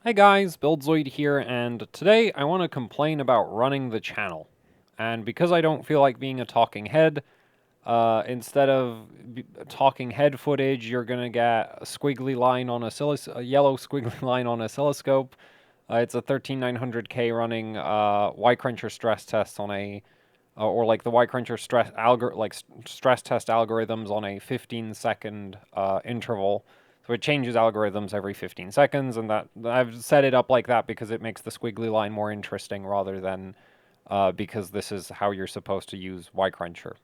Hey guys, Buildzoid here, and today I want to complain about running the channel. And because I don't feel like being a talking head, instead of talking head footage, you're gonna get a squiggly line on a yellow squiggly line on oscilloscope. It's a 13900K running Y-Cruncher stress test on a, or like the Y-Cruncher stress test algorithms on a 15-second interval. So it changes algorithms every 15 seconds, and that I've set it up like that because it makes the squiggly line more interesting rather than because this is how you're supposed to use Y-Cruncher.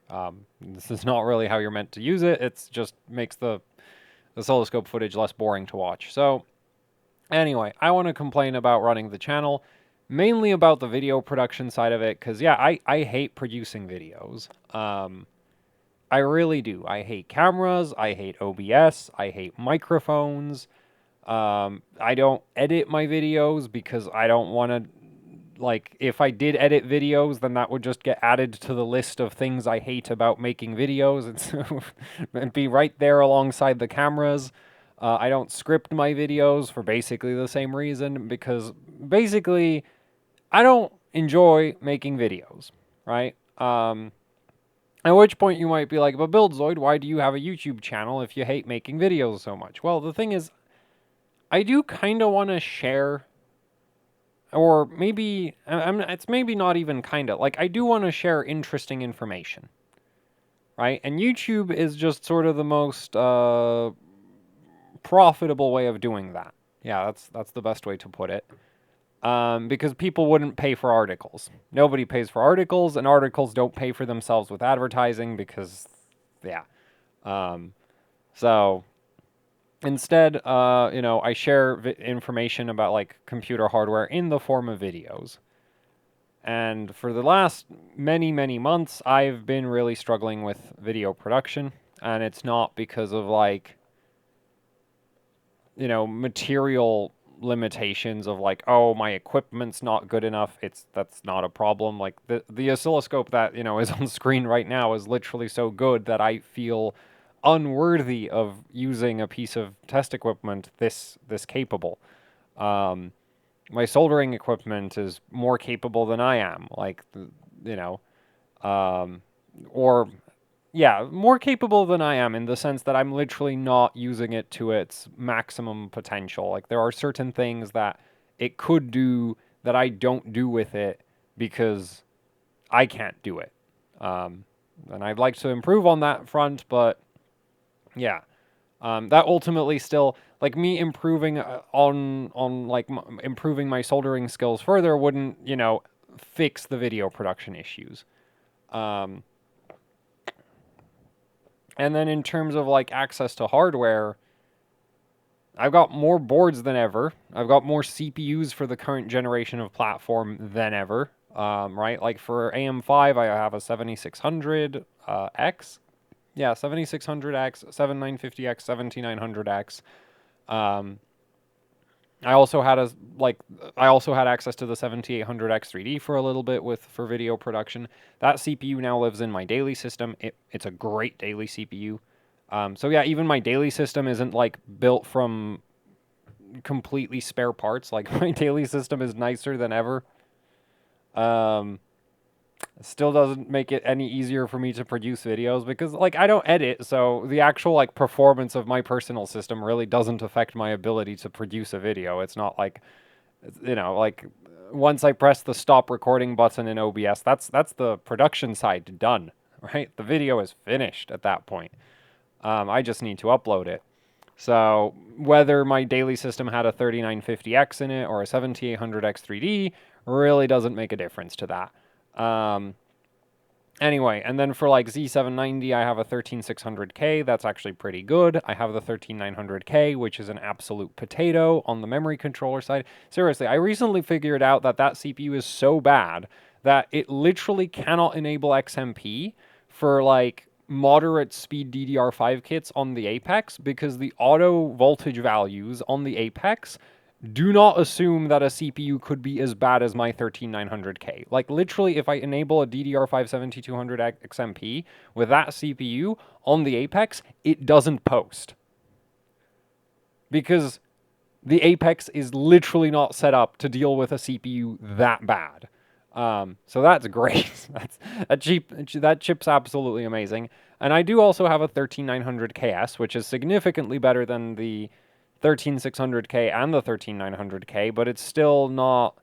This is not really how you're meant to use it. It's just makes the oscilloscope footage less boring to watch. So anyway, I want to complain about running the channel, mainly about the video production side of it, because yeah, I hate producing videos. I really do. I hate cameras, I hate OBS, I hate microphones. I don't edit my videos because I don't want to, like, if I did edit videos, then that would just get added to the list of things I hate about making videos and be right there alongside the cameras. I don't script my videos for basically the same reason, because basically I don't enjoy making videos, right? At which point you might be like, but Buildzoid, why do you have a YouTube channel if you hate making videos so much? Well, the thing is, I do kind of want to share, or maybe, it's maybe not even kind of, like, I do want to share interesting information, right? And YouTube is just sort of the most profitable way of doing that. Yeah, that's the best way to put it. Because people wouldn't pay for articles. Nobody pays for articles, and articles don't pay for themselves with advertising because, yeah. Um, so instead, I share information about like computer hardware in the form of videos. And for the last many, many months, I've been really struggling with video production. And it's not because of like, material limitations of like, oh, my equipment's not good enough. That's not a problem. Like the oscilloscope that, is on screen right now is literally so good that I feel unworthy of using a piece of test equipment this capable. Um, my soldering equipment is more capable than I am. Like, you know, um, or yeah, more capable than I am in the sense that I'm literally not using it to its maximum potential. Like, there are certain things that it could do that I don't do with it because I can't do it. And I'd like to improve on that front, but yeah. That ultimately still, like, me improving on like improving my soldering skills further wouldn't, fix the video production issues. Um, and then in terms of like access to hardware, I've got more boards than ever. I've got more CPUs for the current generation of platform than ever. Right? Like for AM5, I have a 7600X. Yeah, 7600X, 7950X, 7900X. Um, I also had access to the 7800X 3D for a little bit for video production. That CPU now lives in my daily system. It's a great daily CPU. So yeah, even my daily system isn't like built from completely spare parts. Like my daily system is nicer than ever. Um, Still doesn't make it any easier for me to produce videos because like I don't edit, so the actual like performance of my personal system really doesn't affect my ability to produce a video. It's not like, like once I press the stop recording button in OBS, that's the production side done, right? The video is finished at that point. I just need to upload it. So whether my daily system had a 3950X in it or a 7800X 3D really doesn't make a difference to that. Anyway, and then for like Z790, I have a 13600K. That's actually pretty good. I have the 13900K, which is an absolute potato on the memory controller side. Seriously, I recently figured out that CPU is so bad that it literally cannot enable XMP for like moderate speed DDR5 kits on the Apex because the auto voltage values on the Apex do not assume that a CPU could be as bad as my 13900K. Like, literally, if I enable a DDR5 7200 XMP with that CPU on the Apex, it doesn't post. Because the Apex is literally not set up to deal with a CPU that bad. So that's great. That chip's absolutely amazing. And I do also have a 13900KS, which is significantly better than the 13600K and the 13900K, but it's still not,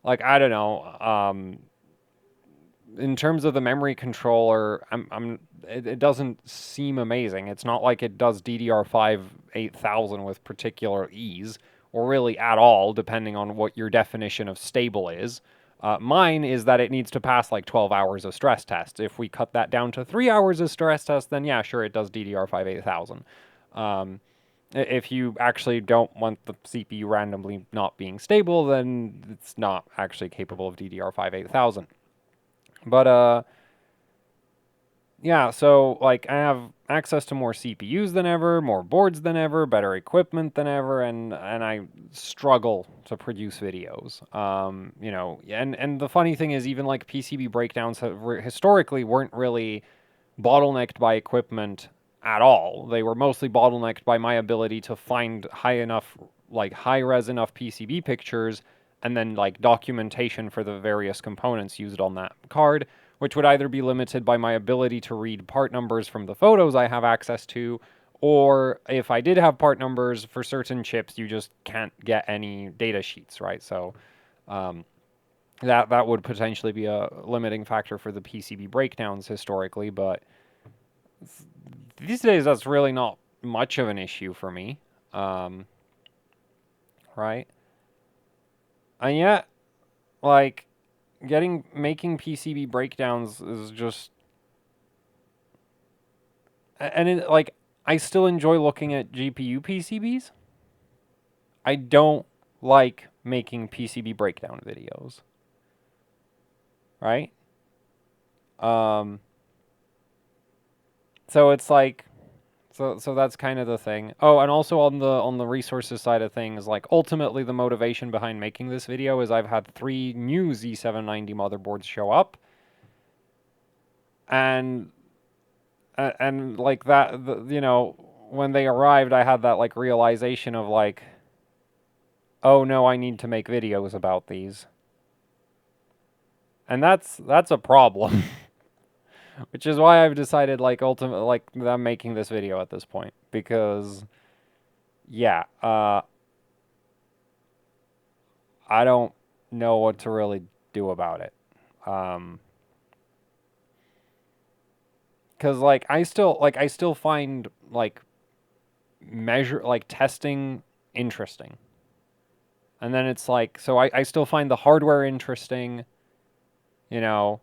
like, I don't know. In terms of the memory controller, it doesn't seem amazing. It's not like it does DDR5 8000 with particular ease, or really at all, depending on what your definition of stable is. Mine is that it needs to pass like 12 hours of stress tests. If we cut that down to 3 hours of stress tests, then yeah, sure, it does DDR5 8000. If you actually don't want the CPU randomly not being stable, then it's not actually capable of DDR5 8000. But yeah, so like I have access to more CPUs than ever, more boards than ever, better equipment than ever, and I struggle to produce videos. You know, and the funny thing is, even like PCB breakdowns historically weren't really bottlenecked by equipment at all. They were mostly bottlenecked by my ability to find high res enough PCB pictures, and then like documentation for the various components used on that card, which would either be limited by my ability to read part numbers from the photos I have access to, or if I did have part numbers for certain chips, you just can't get any data sheets, right? So that would potentially be a limiting factor for the PCB breakdowns historically, but these days that's really not much of an issue for me, right? And yet, like, making PCB breakdowns is just, and it, like, I still enjoy looking at GPU PCBs. I don't like making PCB breakdown videos, right? So it's like, so that's kind of the thing. Oh, and also on the resources side of things, like ultimately the motivation behind making this video is I've had 3 new Z790 motherboards show up, and like that, you know, when they arrived, I had that like realization of like, oh no, I need to make videos about these, and that's a problem. Which is why I've decided, like, ultimately, like, I'm making this video at this point. Because, yeah, I don't know what to really do about it. Because, like, I still find, like, testing interesting. And then it's like, so I still find the hardware interesting, you know,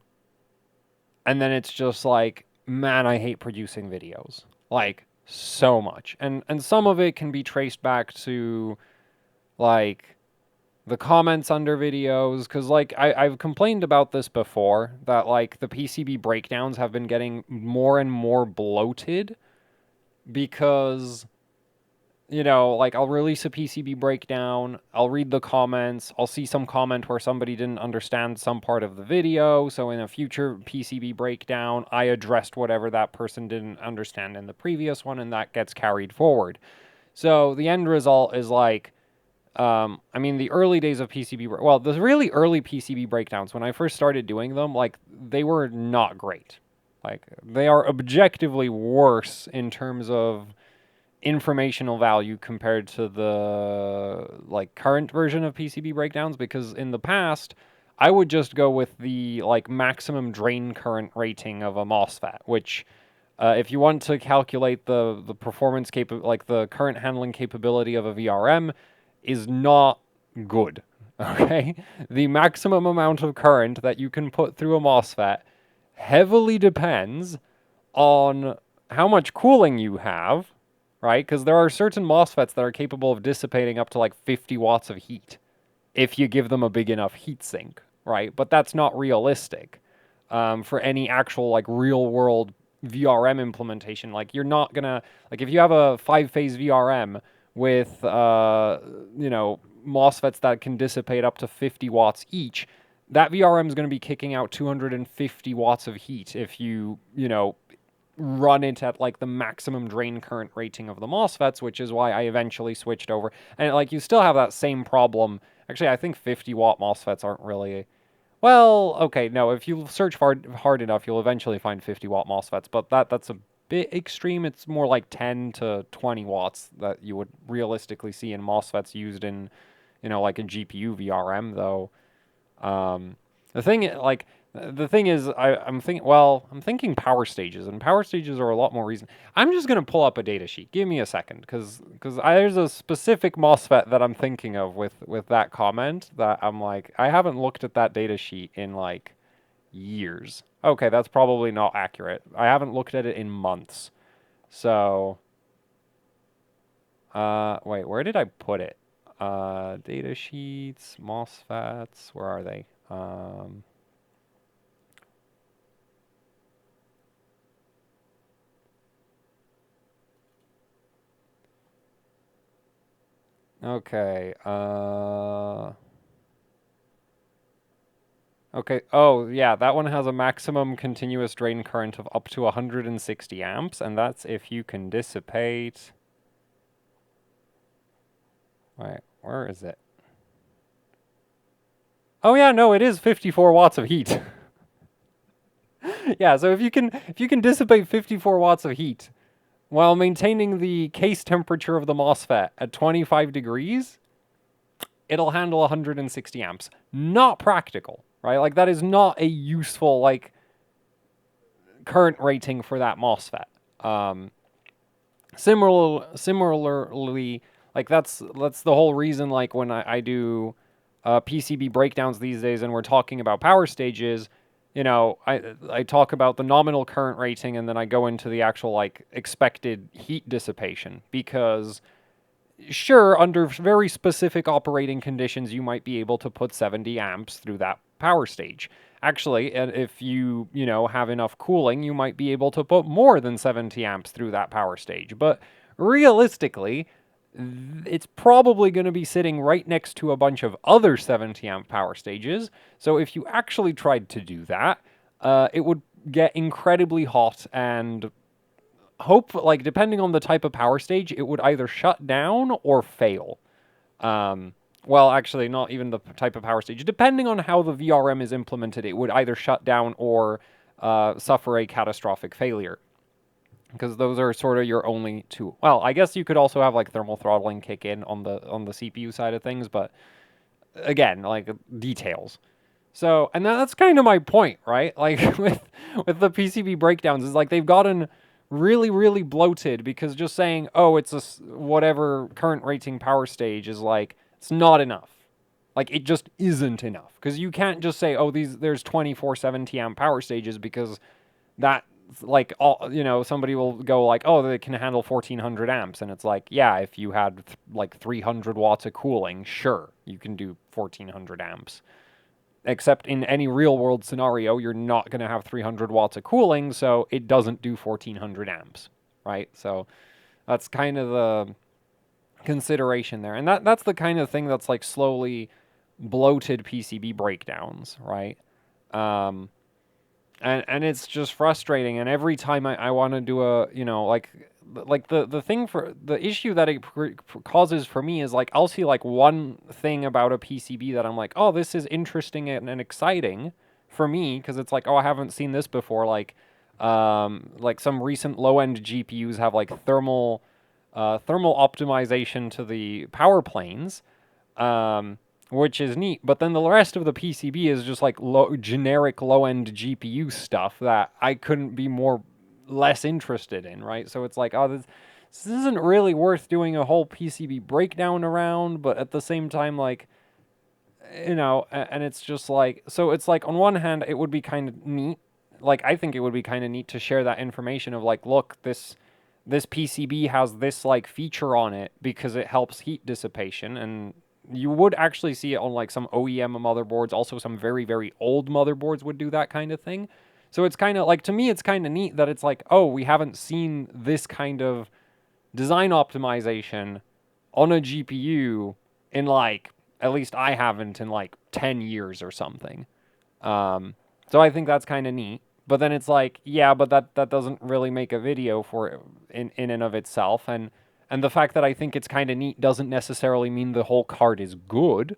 and then it's just like, man, I hate producing videos. Like, so much. And some of it can be traced back to, like, the comments under videos, because, like, I've complained about this before, that, like, the PCB breakdowns have been getting more and more bloated, because, you know, like, I'll release a PCB breakdown, I'll read the comments, I'll see some comment where somebody didn't understand some part of the video, so in a future PCB breakdown, I addressed whatever that person didn't understand in the previous one, and that gets carried forward. So the end result is, like, I mean, the early days of well, the really early PCB breakdowns, when I first started doing them, like, they were not great. Like, they are objectively worse in terms of informational value compared to the, like, current version of PCB breakdowns, because in the past, I would just go with the, like, maximum drain current rating of a MOSFET, which, if you want to calculate the performance like, the current handling capability of a VRM, is not good, okay? The maximum amount of current that you can put through a MOSFET heavily depends on how much cooling you have, right? Because there are certain MOSFETs that are capable of dissipating up to like 50 watts of heat if you give them a big enough heat sink, right? But that's not realistic for any actual, like, real world VRM implementation. Like, you're not gonna, like, if you have a 5-phase VRM with, you know, MOSFETs that can dissipate up to 50 watts each, that VRM is going to be kicking out 250 watts of heat if you know, run it at like the maximum drain current rating of the MOSFETs, which is why I eventually switched over. And like you still have that same problem. Actually, I think 50-watt MOSFETs aren't really. Well, okay, no. If you search hard enough, you'll eventually find 50-watt MOSFETs, but that's a bit extreme. It's more like 10 to 20 watts that you would realistically see in MOSFETs used in, like a GPU VRM, though. Um, the thing, like, the thing is, I'm thinking power stages, and power stages are a lot more reason. I'm just gonna pull up a data sheet. Give me a second, because there's a specific MOSFET that I'm thinking of with that comment that I'm like, I haven't looked at that data sheet in like years. Okay, that's probably not accurate. I haven't looked at it in months. So, wait, where did I put it? Data sheets, MOSFETs, where are they? Okay, okay, oh, yeah, that one has a maximum continuous drain current of up to 160 amps, and that's if you can dissipate... Wait, where is it? Oh yeah, no, it is 54 watts of heat. Yeah, so if you can dissipate 54 watts of heat while maintaining the case temperature of the MOSFET at 25 degrees, it'll handle 160 amps. Not practical, right? Like, that is not a useful, like, current rating for that MOSFET. Similarly, like, that's the whole reason, like, when I do PCB breakdowns these days and we're talking about power stages, I talk about the nominal current rating and then I go into the actual, like, expected heat dissipation, because sure, under very specific operating conditions, you might be able to put 70 amps through that power stage. Actually, if you have enough cooling, you might be able to put more than 70 amps through that power stage. But realistically, it's probably going to be sitting right next to a bunch of other 70 amp power stages. So if you actually tried to do that, it would get incredibly hot, and depending on the type of power stage, it would either shut down or fail. Well, actually, not even the type of power stage. Depending on how the VRM is implemented, it would either shut down or suffer a catastrophic failure. Because those are sort of your only two. Well, I guess you could also have like thermal throttling kick in on the CPU side of things, but again, like, details. So, and that's kind of my point, right? Like, with the PCB breakdowns, is like they've gotten really, really bloated, because just saying, oh, it's a whatever current rating power stage is like, it's not enough. Like, it just isn't enough, because you can't just say, oh, there's 24 70 amp power stages, because that, like, all, somebody will go like, oh, they can handle 1400 amps, and it's like, yeah, if you had like 300 watts of cooling, sure, you can do 1400 amps. Except in any real world scenario, you're not going to have 300 watts of cooling, so it doesn't do 1400 amps, right? So that's kind of the consideration there. And that's the kind of thing that's like slowly bloated PCB breakdowns, right? And it's just frustrating. And every time I want to do a, like the thing for the issue that it causes for me is like, I'll see like one thing about a PCB that I'm like, oh, this is interesting and exciting for me, because it's like, oh, I haven't seen this before. Like some recent low end GPUs have like thermal optimization to the power planes. Which is neat, but then the rest of the PCB is just like generic low-end GPU stuff that I couldn't be less interested in, right? So it's like, oh, this isn't really worth doing a whole PCB breakdown around, but at the same time, like, and it's just like, so it's like, on one hand, it would be kind of neat, like, I think it would be kind of neat to share that information of like, look, this PCB has this like feature on it because it helps heat dissipation, and you would actually see it on like some OEM motherboards. Also, some very, very old motherboards would do that kind of thing. So it's kind of like, to me, it's kind of neat that it's like, oh, we haven't seen this kind of design optimization on a GPU in like, at least I haven't in like 10 years or something. So I think that's kind of neat. But then it's like, yeah, but that doesn't really make a video for in and of itself. And the fact that I think it's kind of neat doesn't necessarily mean the whole card is good,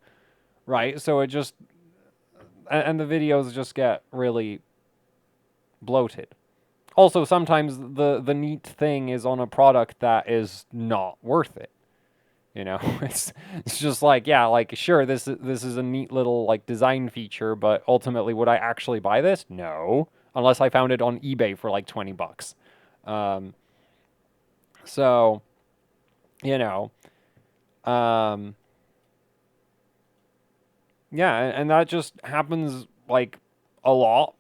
right? So it just and the videos just get really bloated. Also, sometimes the neat thing is on a product that is not worth it. You know, it's just like, yeah, like sure, this is a neat little like design feature, but ultimately, would I actually buy this? No, unless I found it on eBay for like $20. Um, so you know, um, yeah, and that just happens like a lot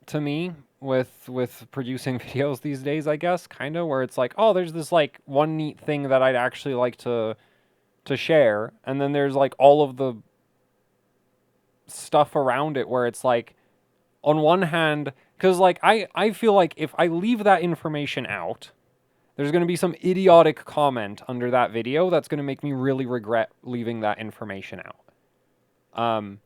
to me with producing videos these days. I guess kind of where it's like, oh, there's this like one neat thing that I'd actually like to share, and then there's like all of the stuff around it where it's like, on one hand, because like I feel like if I leave that information out, there's going to be some idiotic comment under that video that's going to make me really regret leaving that information out. Um,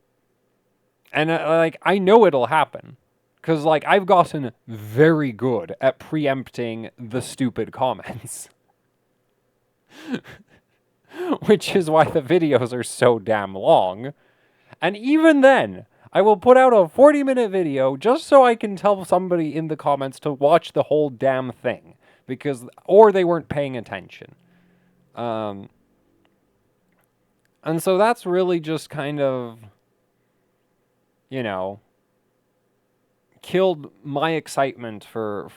and like I know it'll happen because like I've gotten very good at preempting the stupid comments, which is why the videos are so damn long. And even then, I will put out a 40-minute video just so I can tell somebody in the comments to watch the whole damn thing, because or they weren't paying attention. Um, and so that's really just kind of, you know, killed my excitement for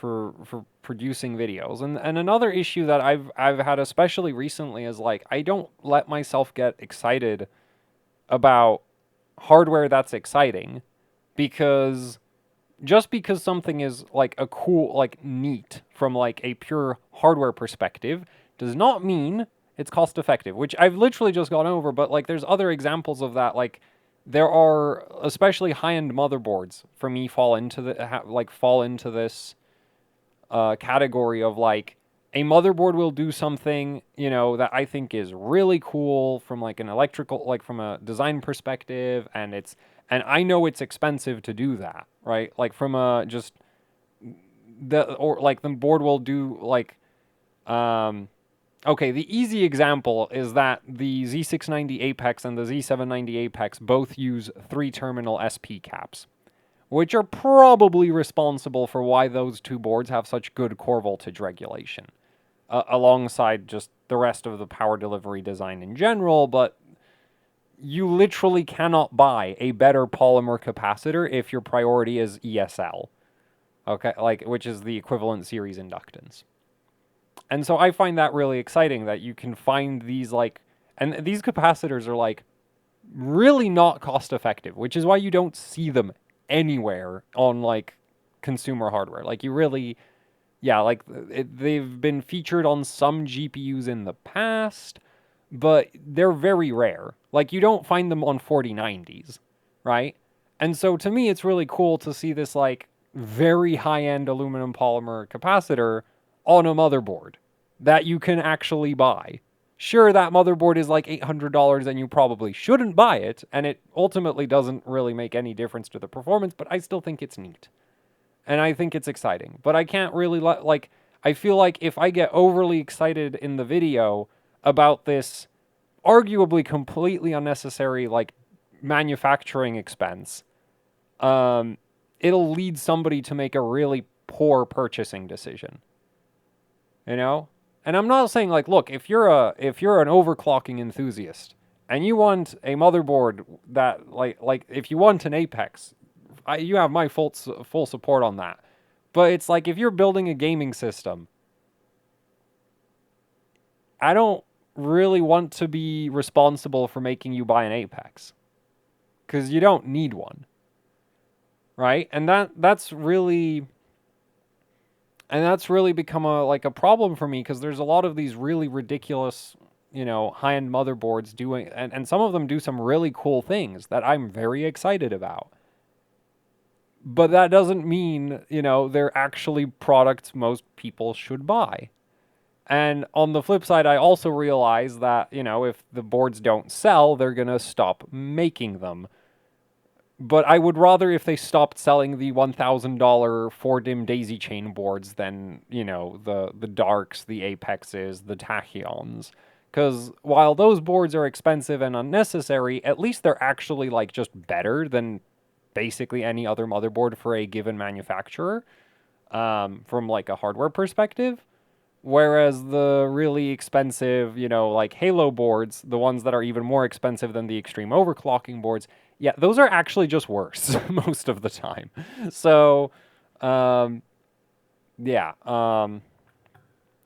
producing videos. And another issue that I've had especially recently is like I don't let myself get excited about hardware that's exciting, because just because something is like a cool, like neat from like a pure hardware perspective does not mean it's cost effective, which I've literally just gone over. But like there's other examples of that. Like there are especially high-end motherboards for me fall into this category of like a motherboard will do something, you know, that I think is really cool from like an electrical, like from a design perspective, and I know it's expensive to do that, right? Like from a just or like the board will do like okay, the easy example is that the Z690 Apex and the Z790 Apex both use 3-terminal SP caps, which are probably responsible for why those two boards have such good core voltage regulation, alongside just the rest of the power delivery design in general. But you literally cannot buy a better polymer capacitor if your priority is ESL, okay, like which is the equivalent series inductance. And so I find that really exciting that you can find these like, and these capacitors are like really not cost effective, which is why you don't see them anywhere on like consumer hardware. Like you really, yeah, like they've been featured on some GPUs in the past, but they're very rare. Like you don't find them on 4090s, right? And so to me, it's really cool to see this like very high-end aluminum polymer capacitor on a motherboard that you can actually buy. Sure, that motherboard is like $800 and you probably shouldn't buy it, and it ultimately doesn't really make any difference to the performance, but I still think it's neat. And I think it's exciting. But I can't really, like, I feel like if I get overly excited in the video about this arguably completely unnecessary, like, manufacturing expense, it'll lead somebody to make a really poor purchasing decision. You know? And I'm not saying like, look, if you're an overclocking enthusiast and you want a motherboard that like if you want an Apex, you have my full support on that. But it's like if you're building a gaming system, I don't really want to be responsible for making you buy an Apex, because you don't need one, right? And that's really become a problem for me, because there's a lot of these really ridiculous, you know, high-end motherboards doing, and some of them do some really cool things that I'm very excited about. But that doesn't mean, you know, they're actually products most people should buy. And on the flip side, I also realize that, you know, if the boards don't sell, they're going to stop making them. But I would rather if they stopped selling the $1,000 4-dim daisy chain boards than, the darks, the apexes, the tachyons. Because while those boards are expensive and unnecessary, at least they're actually, like, just better than basically any other motherboard for a given manufacturer, from, like, a hardware perspective. Whereas the really expensive, like Halo boards, the ones that are even more expensive than the extreme overclocking boards, yeah, those are actually just worse most of the time. So, um, yeah,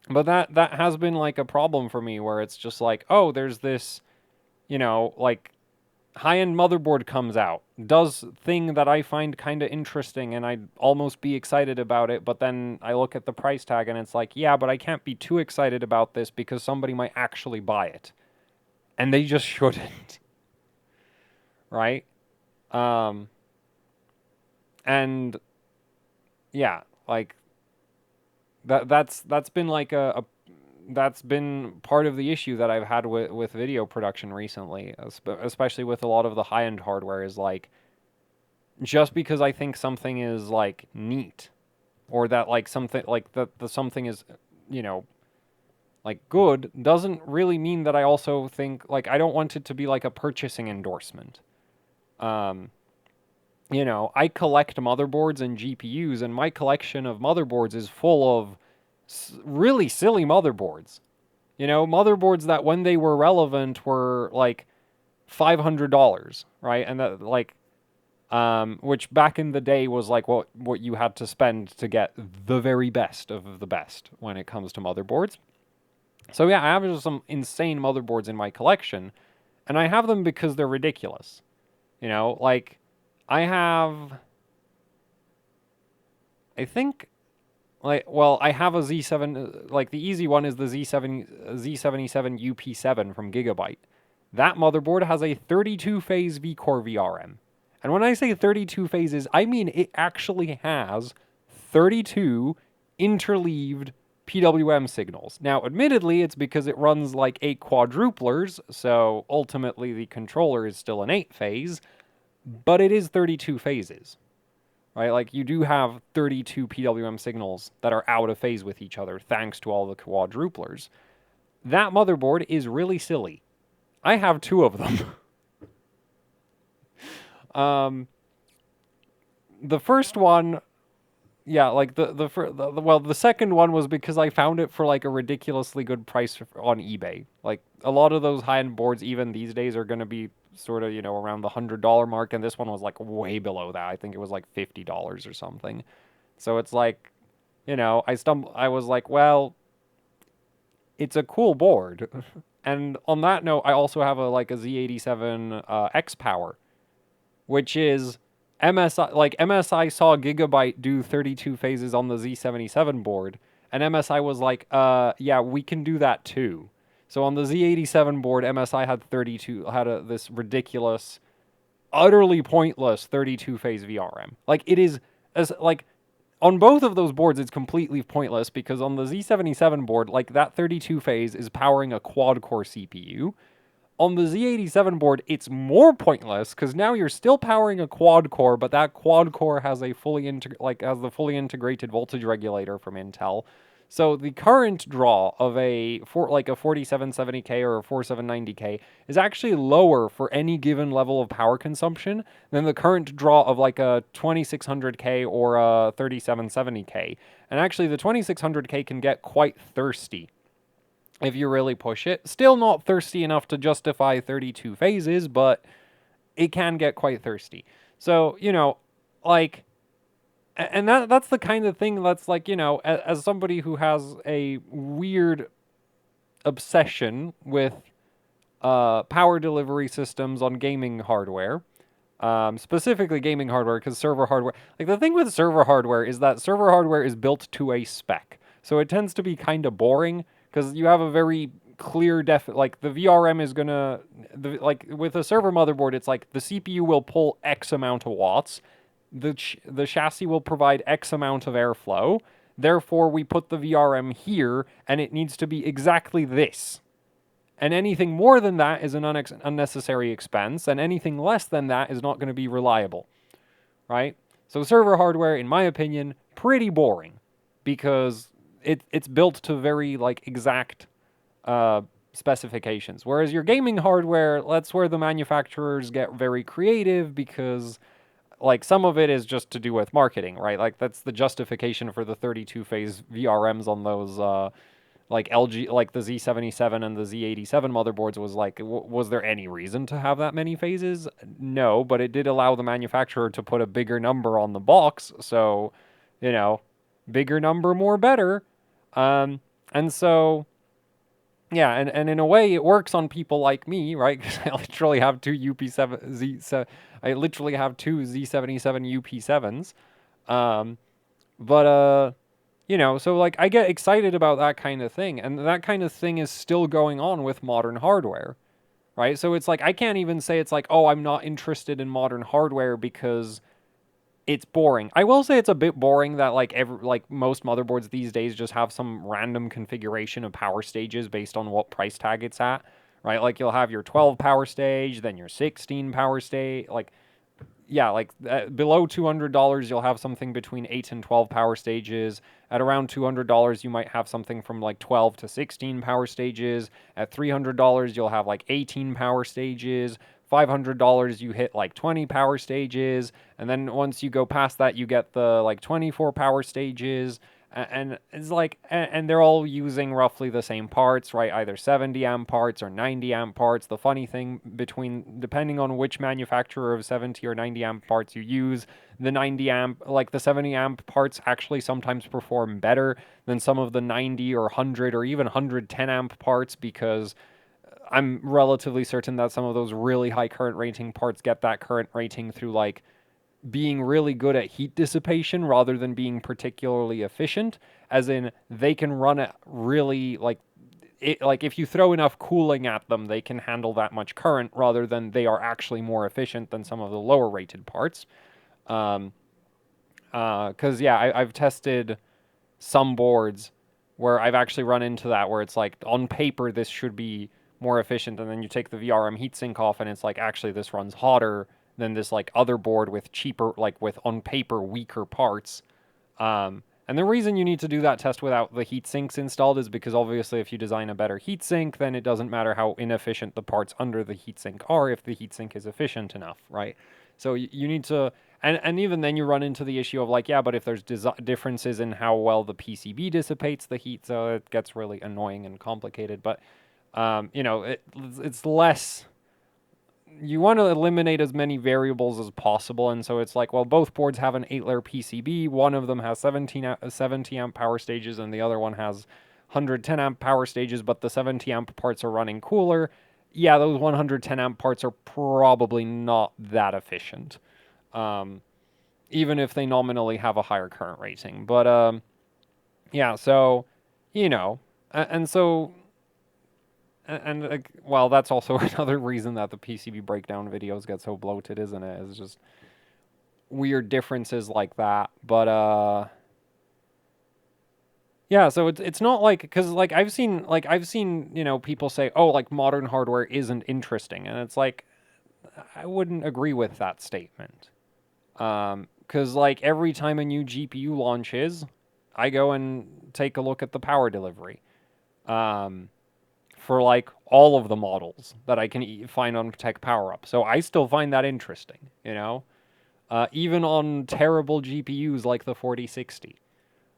but that has been like a problem for me where it's just like, oh, there's this, like high-end motherboard comes out, does thing that I find kind of interesting, and I'd almost be excited about it, but then I look at the price tag and it's like, yeah, but I can't be too excited about this because somebody might actually buy it. And they just shouldn't. Right? Um, and yeah, like that's been like that's been part of the issue that I've had with video production recently, especially with a lot of the high-end hardware is like just because I think something is like neat or that like something like the something is, you know, like good doesn't really mean that I also think like I don't want it to be like a purchasing endorsement. Um, I collect motherboards and GPUs, and my collection of motherboards is full of really silly motherboards. Motherboards that when they were relevant were like $500, right? And that like which back in the day was like what you had to spend to get the very best of the best when it comes to motherboards. So yeah, I have just some insane motherboards in my collection, and I have them because they're ridiculous. Like I have, I think, I have a Z7. Like the easy one is the Z77 UP7 from Gigabyte. That motherboard has a 32 phase V-Core VRM. And when I say 32 phases, I mean it actually has 32 interleaved PWM signals. Now, admittedly, it's because it runs like 8 quadruplers, so ultimately the controller is still an 8 phase, but it is 32 phases. Right? Like you do have 32 PWM signals that are out of phase with each other thanks to all the quadruplers. That motherboard is really silly. I have two of them. The first one, yeah, like the second one was because I found it for like a ridiculously good price on eBay. Like a lot of those high-end boards, even these days, are going to be sort of around the $100 mark, and this one was like way below that. I think it was like $50 or something. So it's like, I was like, well, it's a cool board. And on that note, I also have a Z87 X Power, which is MSI. Like MSI saw Gigabyte do 32 phases on the Z77 board, and MSI was like, yeah, we can do that too. So on the Z87 board, MSI had this ridiculous, utterly pointless 32 phase VRM. Like it is as like on both of those boards, it's completely pointless because on the Z77 board, like that 32 phase is powering a quad core CPU. On the Z87 board, it's more pointless because now you're still powering a quad core, but that quad core has a has the fully integrated voltage regulator from Intel. So the current draw of a 4770K or a 4790K is actually lower for any given level of power consumption than the current draw of like a 2600K or a 3770K. And actually the 2600K can get quite thirsty if you really push it. Still not thirsty enough to justify 32 phases, but it can get quite thirsty. So, like, and that's the kind of thing that's like, as somebody who has a weird obsession with power delivery systems on gaming hardware, specifically gaming hardware, because server hardware, like the thing with server hardware is that server hardware is built to a spec. So it tends to be kind of boring because you have a very clear like the VRM is gonna, like with a server motherboard, it's like the CPU will pull X amount of watts, the chassis will provide X amount of airflow, therefore we put the VRM here, and it needs to be exactly this. And anything more than that is an unnecessary expense, and anything less than that is not going to be reliable, right? So server hardware, in my opinion, pretty boring because it's built to very like exact specifications. Whereas your gaming hardware, that's where the manufacturers get very creative because like some of it is just to do with marketing, right? Like that's the justification for the 32 phase VRMs on those like LG, like the Z77 and the Z87 motherboards was like, was there any reason to have that many phases? No, but it did allow the manufacturer to put a bigger number on the box. So, you know, bigger number, more better. And so, yeah, and in a way, it works on people like me, right? Because I literally have two UP7 I literally have two Z77 UP7s. Um, but you know, so like I get excited about that kind of thing, and that kind of thing is still going on with modern hardware, right? So it's like I can't even say it's like, oh, I'm not interested in modern hardware because it's boring. I will say it's a bit boring that like most motherboards these days just have some random configuration of power stages based on what price tag it's at, right? Like you'll have your 12 power stage, then your 16 power stage, like yeah, like below $200, you'll have something between 8 and 12 power stages. At around $200, you might have something from like 12 to 16 power stages. At $300, you'll have like 18 power stages. $500, you hit like 20 power stages. And then once you go past that, you get the like 24 power stages. And it's like, and they're all using roughly the same parts, right? Either 70 amp parts or 90 amp parts. The funny thing depending on which manufacturer of 70 or 90 amp parts you use, the 90 amp, like the 70 amp parts actually sometimes perform better than some of the 90 or 100 or even 110 amp parts because I'm relatively certain that some of those really high current rating parts get that current rating through like being really good at heat dissipation rather than being particularly efficient, as in they can run it really like like if you throw enough cooling at them, they can handle that much current rather than they are actually more efficient than some of the lower rated parts. Because yeah, I've tested some boards where I've actually run into that where it's like on paper this should be more efficient, and then you take the VRM heatsink off and it's like actually this runs hotter than this like other board with cheaper, like with on paper weaker parts. And the reason you need to do that test without the heat sinks installed is because obviously if you design a better heat sink, then it doesn't matter how inefficient the parts under the heat sink are if the heat sink is efficient enough, right? So you need to, and even then you run into the issue of like, yeah, but if there's differences in how well the PCB dissipates the heat, so it gets really annoying and complicated. But, you know, it's less, you want to eliminate as many variables as possible, and so it's like, well, both boards have an 8-layer PCB. One of them has 70 amp power stages, and the other one has 110 amp power stages, but the 70 amp parts are running cooler. Yeah, those 110 amp parts are probably not that efficient, even if they nominally have a higher current rating. But yeah, so, you know, and so and well, that's also another reason that the PCB breakdown videos get so bloated, isn't it? It's just weird differences like that. But yeah, so it's not like, because like I've seen you know people say, oh, like modern hardware isn't interesting, and it's like I wouldn't agree with that statement. Because like every time a new GPU launches, I go and take a look at the power delivery. For like all of the models that I can find on Tech Power Up. So I still find that interesting, you know? Even on terrible GPUs like the 4060.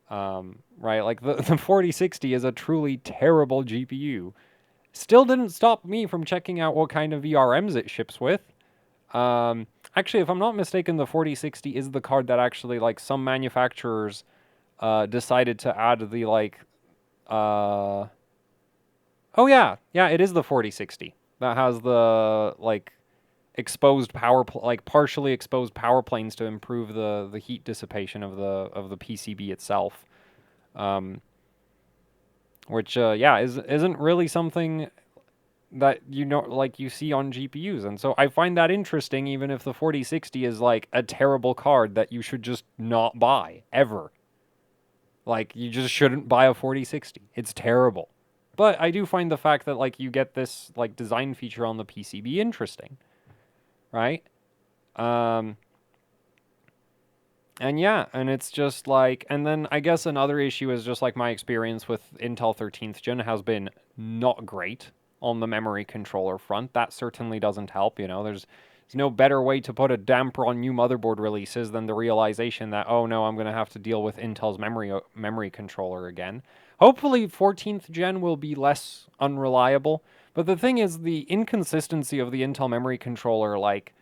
Right? Like the 4060 is a truly terrible GPU. Still didn't stop me from checking out what kind of VRMs it ships with. Actually, if I'm not mistaken, the 4060 is the card that actually, like, some manufacturers decided to add the, like, oh yeah, yeah, it is the 4060 that has the like exposed like partially exposed power planes to improve the heat dissipation of the PCB itself, which yeah isn't really something that you know like you see on GPUs, and so I find that interesting, even if the 4060 is like a terrible card that you should just not buy ever. Like you just shouldn't buy a 4060. It's terrible. But I do find the fact that like you get this like design feature on the PCB interesting, right? Um, and yeah, and it's just like, and then I guess another issue is just like my experience with Intel 13th gen has been not great on the memory controller front. That certainly doesn't help, you know. There's no better way to put a damper on new motherboard releases than the realization that, oh no, I'm going to have to deal with Intel's memory controller again. Hopefully 14th gen will be less unreliable, but the thing is the inconsistency of the Intel memory controller like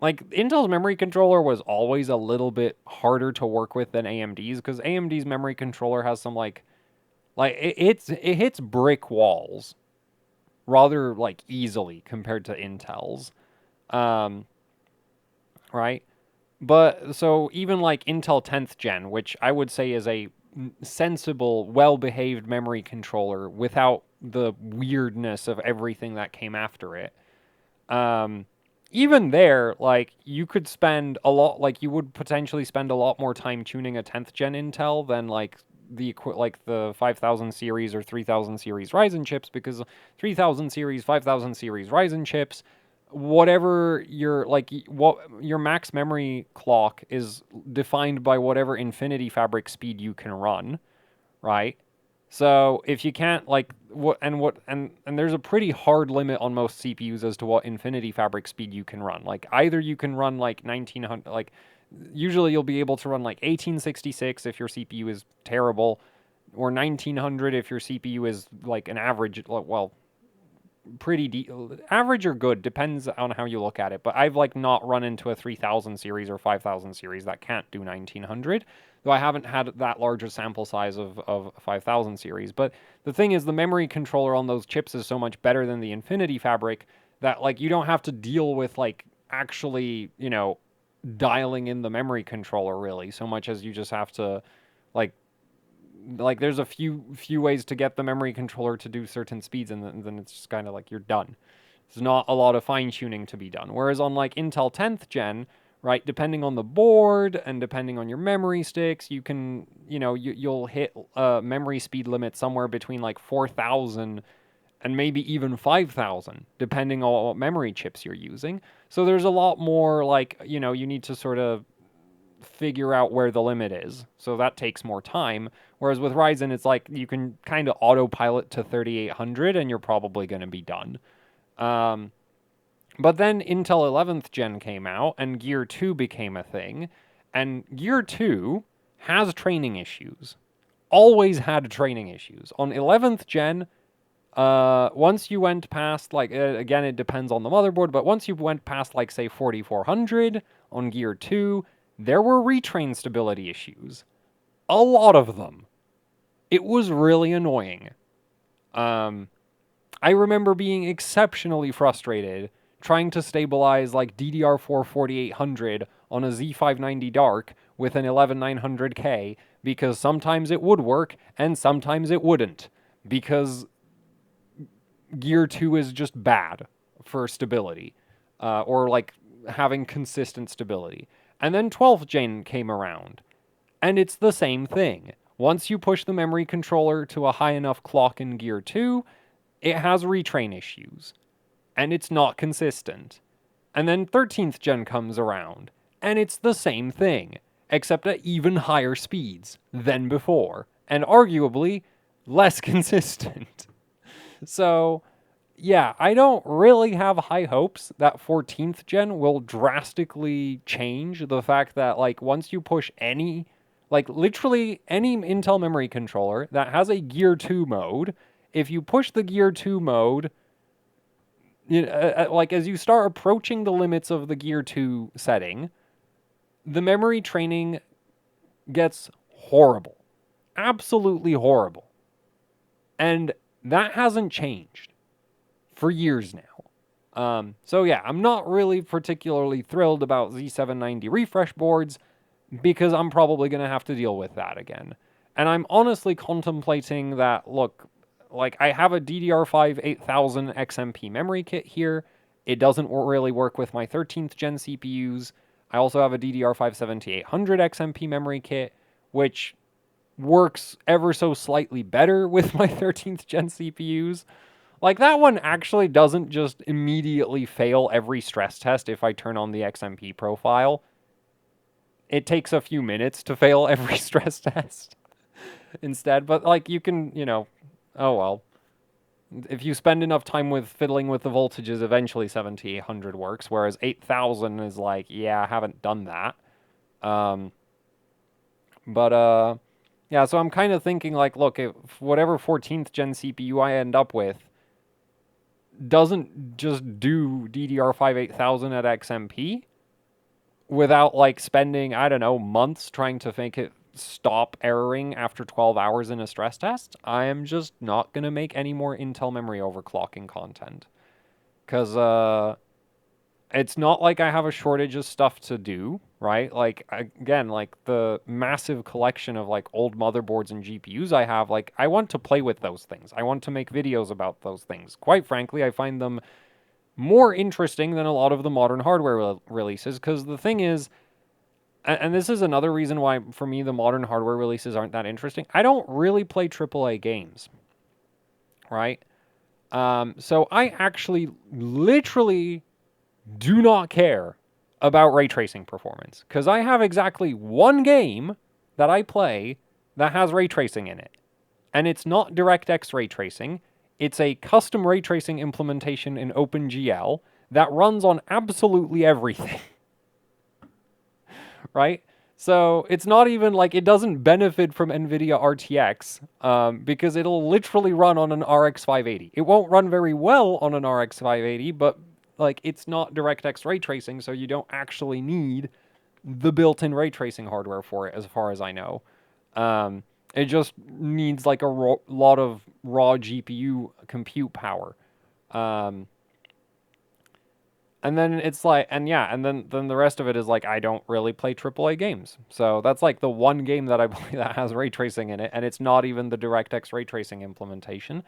Intel's memory controller was always a little bit harder to work with than AMD's because AMD's memory controller has some it hits brick walls rather like easily compared to Intel's, um, right? But so even like Intel 10th gen, which I would say is a sensible, well-behaved memory controller without the weirdness of everything that came after it. Um, Even there, like you could spend a lot, like you would potentially spend a lot more time tuning a 10th gen Intel than like the 5000 series or 3000 series Ryzen chips, because 3000 series, 5000 series Ryzen chips, whatever your what your max memory clock is defined by whatever Infinity Fabric speed you can run, right? So if you can't and there's a pretty hard limit on most CPUs as to what Infinity Fabric speed you can run. Like either you can run like 1900 usually you'll be able to run like 1866 if your CPU is terrible, or 1900 if your CPU is like an average, well, average or good, depends on how you look at it. But I've like not run into a 3000 series or 5000 series that can't do 1900, though I haven't had that large a sample size of 5000 series. But the thing is, the memory controller on those chips is so much better than the Infinity Fabric that like you don't have to deal with like actually, you know, dialing in the memory controller really so much as you just have to like there's a few ways to get the memory controller to do certain speeds, and then it's just kind of like you're done. There's not a lot of fine tuning to be done. Whereas on like Intel 10th gen, right, depending on the board and depending on your memory sticks, you can, you know, you'll hit memory speed limit somewhere between like 4,000 and maybe even 5,000, depending on what memory chips you're using. So there's a lot more like, you know, you need to sort of figure out where the limit is. So that takes more time. Whereas with Ryzen, it's like you can kind of autopilot to 3800 and you're probably going to be done. Um, but then Intel 11th gen came out and Gear 2 became a thing. And Gear 2 has training issues. Always had training issues. On 11th gen, once you went past, like, again, it depends on the motherboard, but once you went past, like, say, 4400 on Gear 2, there were retrain stability issues. A lot of them. It was really annoying. I remember being exceptionally frustrated trying to stabilize like DDR4 4800 on a Z590 Dark with an 11900K because sometimes it would work and sometimes it wouldn't, because Gear 2 is just bad for stability, or like having consistent stability. And then 12th gen came around, and it's the same thing. Once you push the memory controller to a high enough clock in Gear 2, it has retrain issues, and it's not consistent. And then 13th gen comes around, and it's the same thing, except at even higher speeds than before, and arguably less consistent. So, yeah, I don't really have high hopes that 14th gen will drastically change the fact that, like, once you push any, like, literally any Intel memory controller that has a Gear 2 mode, if you push the Gear 2 mode, like, as you start approaching the limits of the Gear 2 setting, the memory training gets horrible. Absolutely horrible. And that hasn't changed for years now. So yeah, I'm not really particularly thrilled about Z790 refresh boards because I'm probably going to have to deal with that again. And I'm honestly contemplating that, look, like I have a DDR5 8000 XMP memory kit here. It doesn't really work with my 13th gen CPUs. I also have a DDR5 7800 XMP memory kit, which works ever so slightly better with my 13th gen CPUs. Like, that one actually doesn't just immediately fail every stress test if I turn on the XMP profile. It takes a few minutes to fail every stress test instead, but, like, you can, oh well. If you spend enough time with fiddling with the voltages, eventually 7800 works, whereas 8000 is like, yeah, I haven't done that. Um, but, yeah, so I'm kind of thinking, like, look, if whatever 14th gen CPU I end up with doesn't just do DDR5 8000 at XMP without, like, spending, I don't know, months trying to make it stop erroring after 12 hours in a stress test, I am just not going to make any more Intel memory overclocking content. Because, it's not like I have a shortage of stuff to do, right? Like, again, like, the massive collection of, like, old motherboards and GPUs I have, like, I want to play with those things. I want to make videos about those things. Quite frankly, I find them more interesting than a lot of the modern hardware releases, because the thing is, and this is another reason why, for me, the modern hardware releases aren't that interesting. I don't really play AAA games, right? So I actually literally do not care about ray tracing performance, because I have exactly one game that I play that has ray tracing in it. And it's not DirectX ray tracing. It's a custom ray tracing implementation in OpenGL that runs on absolutely everything. Right? So it's not even like it doesn't benefit from NVIDIA RTX because it'll literally run on an RX 580. It won't run very well on an RX 580, but like it's not DirectX ray tracing, so you don't actually need the built-in ray tracing hardware for it, as far as I know. It just needs like a lot of raw GPU compute power. Um, and then it's like, and yeah, and then the rest of it is like, I don't really play AAA games. So that's like the one game that I play that has ray tracing in it, and it's not even the DirectX ray tracing implementation.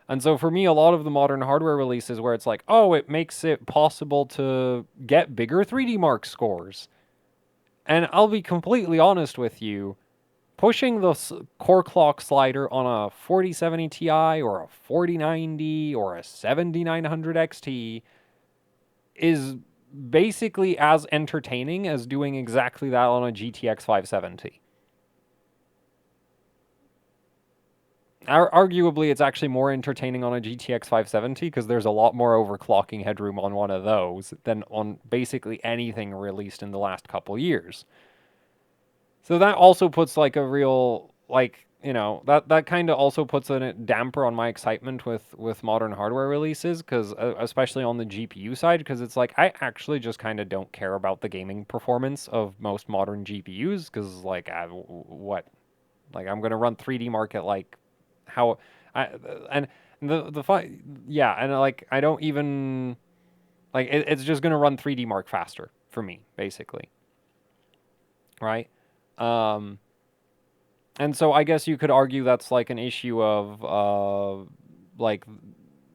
And so for me, a lot of the modern hardware releases where it's like, oh, it makes it possible to get bigger 3D Mark scores. And I'll be completely honest with you, pushing the core clock slider on a 4070 Ti or a 4090 or a 7900 XT is basically as entertaining as doing exactly that on a GTX 570. Arguably, it's actually more entertaining on a GTX 570 because there's a lot more overclocking headroom on one of those than on basically anything released in the last couple years. So that also puts like a real, like, that kind of also puts a damper on my excitement with modern hardware releases, because especially on the GPU side, because it's like I actually just kind of don't care about the gaming performance of most modern GPUs, because like what, like I'm gonna run 3D Mark at like how I and yeah, and like I don't even like it's just gonna run 3D Mark faster for me basically, right? Um, And so I guess you could argue that's like an issue of like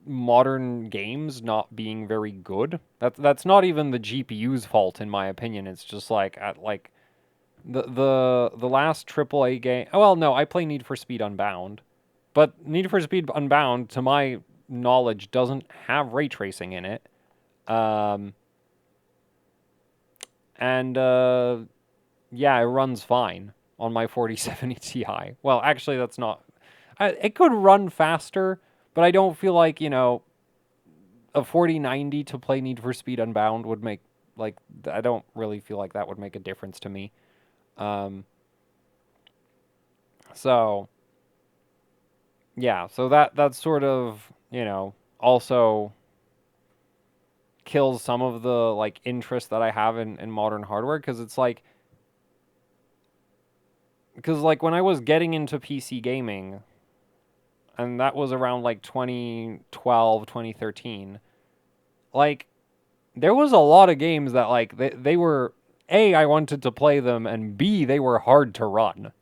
modern games not being very good. That's not even the GPU's fault in my opinion. It's just like at like the last AAA game. Oh, well, no, I play Need for Speed Unbound, but Need for Speed Unbound, to my knowledge, doesn't have ray tracing in it. Um, and yeah, it runs fine on my 4070 Ti. Well, actually, that's not. It could run faster, but I don't feel like, a 4090 to play Need for Speed Unbound would make, like, I don't really feel like that would make a difference to me. Um, so, yeah, so that's sort of, also kills some of the, like, interest that I have in modern hardware, because it's like, when I was getting into PC gaming, and that was around like 2012, 2013, like there was a lot of games that like they were A, I wanted to play them, and B, they were hard to run.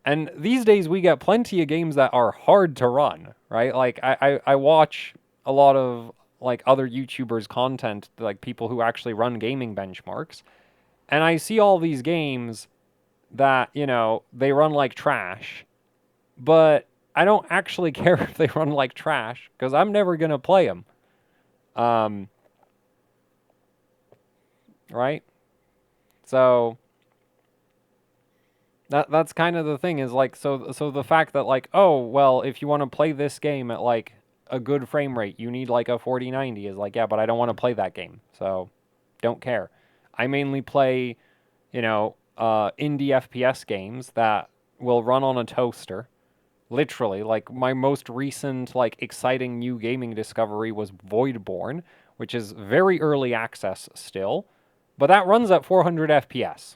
And these days we get plenty of games that are hard to run, right? Like I watch a lot of like other YouTubers content, like people who actually run gaming benchmarks, and I see all these games that, you know, they run like trash, but I don't actually care if they run like trash because I'm never going to play them. Right? So that's kind of the thing is like so the fact that like, oh, well, if you want to play this game at like a good frame rate, you need like a 4090 is like, yeah, but I don't want to play that game. So don't care. I mainly play, you know, indie FPS games that will run on a toaster. Literally, like my most recent like exciting new gaming discovery was Voidborn, which is very early access still, but that runs at 400 FPS.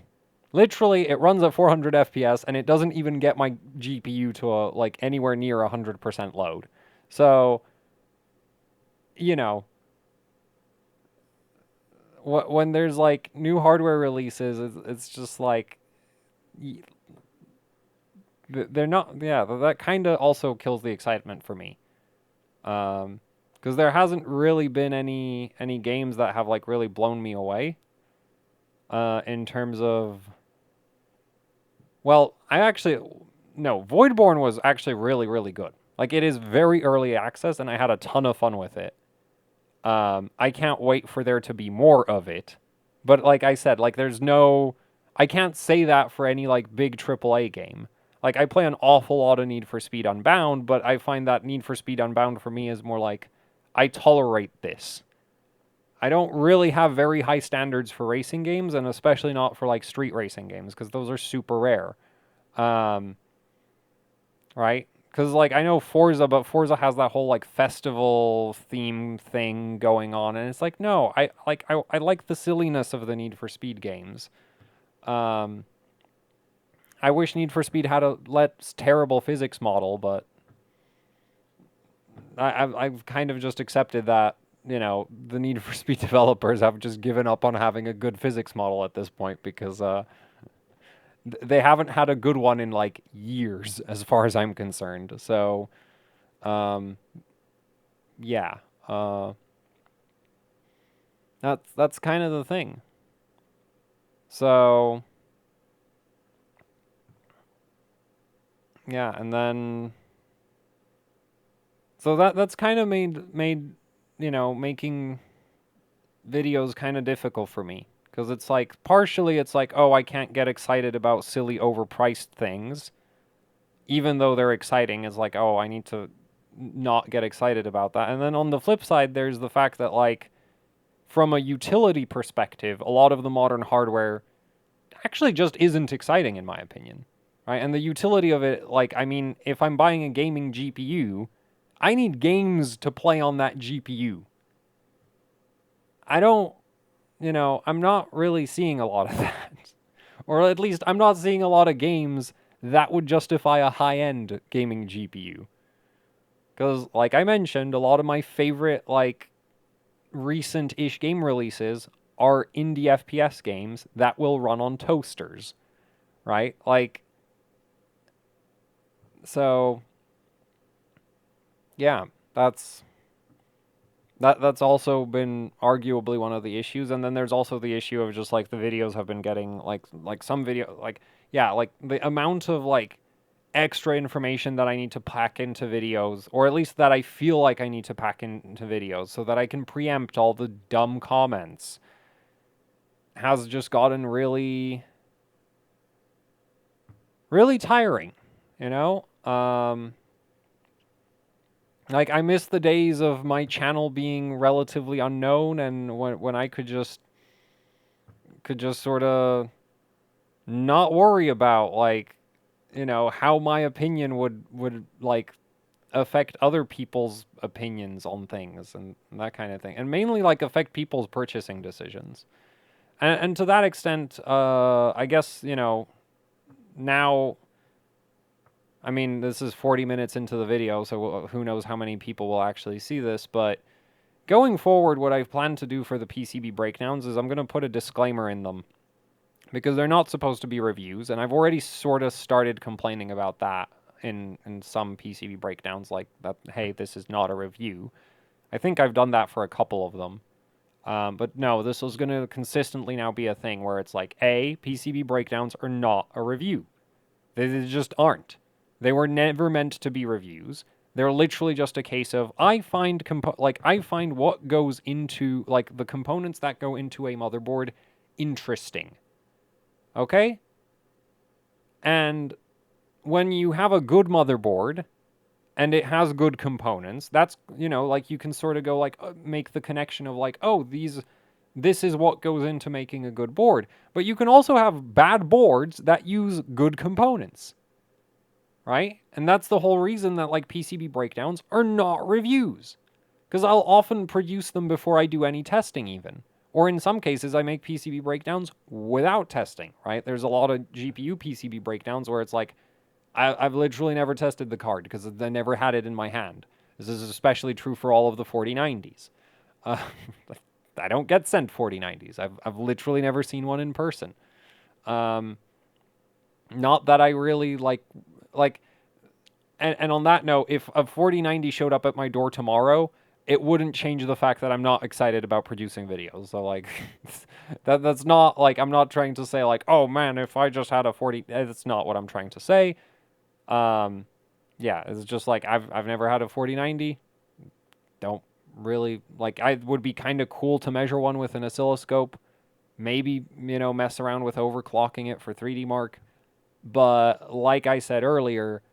Literally, it runs at 400 FPS and it doesn't even get my GPU to like anywhere near 100% load. So, you know, when there's like new hardware releases, it's just like they're not. Yeah, that kind of also kills the excitement for me. Because there hasn't really been any games that have like really blown me away. In terms of, well, I actually no, Voidborn was actually really good. Like it is very early access, and I had a ton of fun with it. I can't wait for there to be more of it. But like I said, like there's no, I can't say that for any like big AAA game. Like I play an awful lot of Need for Speed Unbound, but I find that Need for Speed Unbound for me is more like I tolerate this. I don't really have very high standards for racing games, and especially not for like street racing games because those are super rare. Um, right? Because like I know Forza, but Forza has that whole like festival theme thing going on, and it's like no, I like the silliness of the Need for Speed games. Um, I wish Need for Speed had a less terrible physics model, but I've kind of just accepted that, you know, the Need for Speed developers have just given up on having a good physics model at this point because they haven't had a good one in like years, as far as I'm concerned. So, um, yeah, uh, that's kind of the thing. So, yeah, and then so that's kind of made you know making videos kind of difficult for me because it's like partially it's like, oh, I can't get excited about silly overpriced things even though they're exciting. Is like, oh, I need to not get excited about that. And then on the flip side there's the fact that like from a utility perspective a lot of the modern hardware actually just isn't exciting in my opinion, right? And the utility of it, like, I mean, if I'm buying a gaming GPU, I need games to play on that GPU. I don't, you know, I'm not really seeing a lot of that. Or at least I'm not seeing a lot of games that would justify a high-end gaming GPU. Because, like I mentioned, a lot of my favorite, like, recent-ish game releases are indie FPS games that will run on toasters, right? Like, so, yeah, that's that's also been arguably one of the issues. And then there's also the issue of just like the videos have been getting like some video like yeah, like the amount of like extra information that I need to pack into videos, or at least that I feel like I need to pack into videos so that I can preempt all the dumb comments, has just gotten really tiring, you know? Like I miss the days of my channel being relatively unknown and when I could just sort of not worry about like, you know, how my opinion would like affect other people's opinions on things and that kind of thing. And mainly like affect people's purchasing decisions. And to that extent, I guess, you know, now I mean, this is 40 minutes into the video, so who knows how many people will actually see this, but going forward, what I've planned to do for the PCB breakdowns is I'm going to put a disclaimer in them because they're not supposed to be reviews, and I've already sort of started complaining about that in some PCB breakdowns, like that, hey, this is not a review. I think I've done that for a couple of them. But no, this is going to consistently now be a thing where it's like, A, PCB breakdowns are not a review. They just aren't. They were never meant to be reviews. They're literally just a case of I find what goes into like the components that go into a motherboard interesting. Okay? And when you have a good motherboard and it has good components, that's, like you can sort of go like make the connection of like, oh, this is what goes into making a good board. But you can also have bad boards that use good components. Right? And that's the whole reason that like PCB breakdowns are not reviews. Because I'll often produce them before I do any testing even. Or in some cases, I make PCB breakdowns without testing, right? There's a lot of GPU PCB breakdowns where it's like, I've literally never tested the card because I never had it in my hand. This is especially true for all of the 4090s. Uh, I don't get sent 4090s. I've literally never seen one in person. Not that I really like and on that note, if a 4090 showed up at my door tomorrow, it wouldn't change the fact that I'm not excited about producing videos. So like that's not like I'm not trying to say like, oh man, if I just had a 40, that's not what I'm trying to say. Yeah, it's just like I've never had a 4090. Don't really like I would be kind of cool to measure one with an oscilloscope. Maybe, mess around with overclocking it for 3D Mark. But like I said earlier,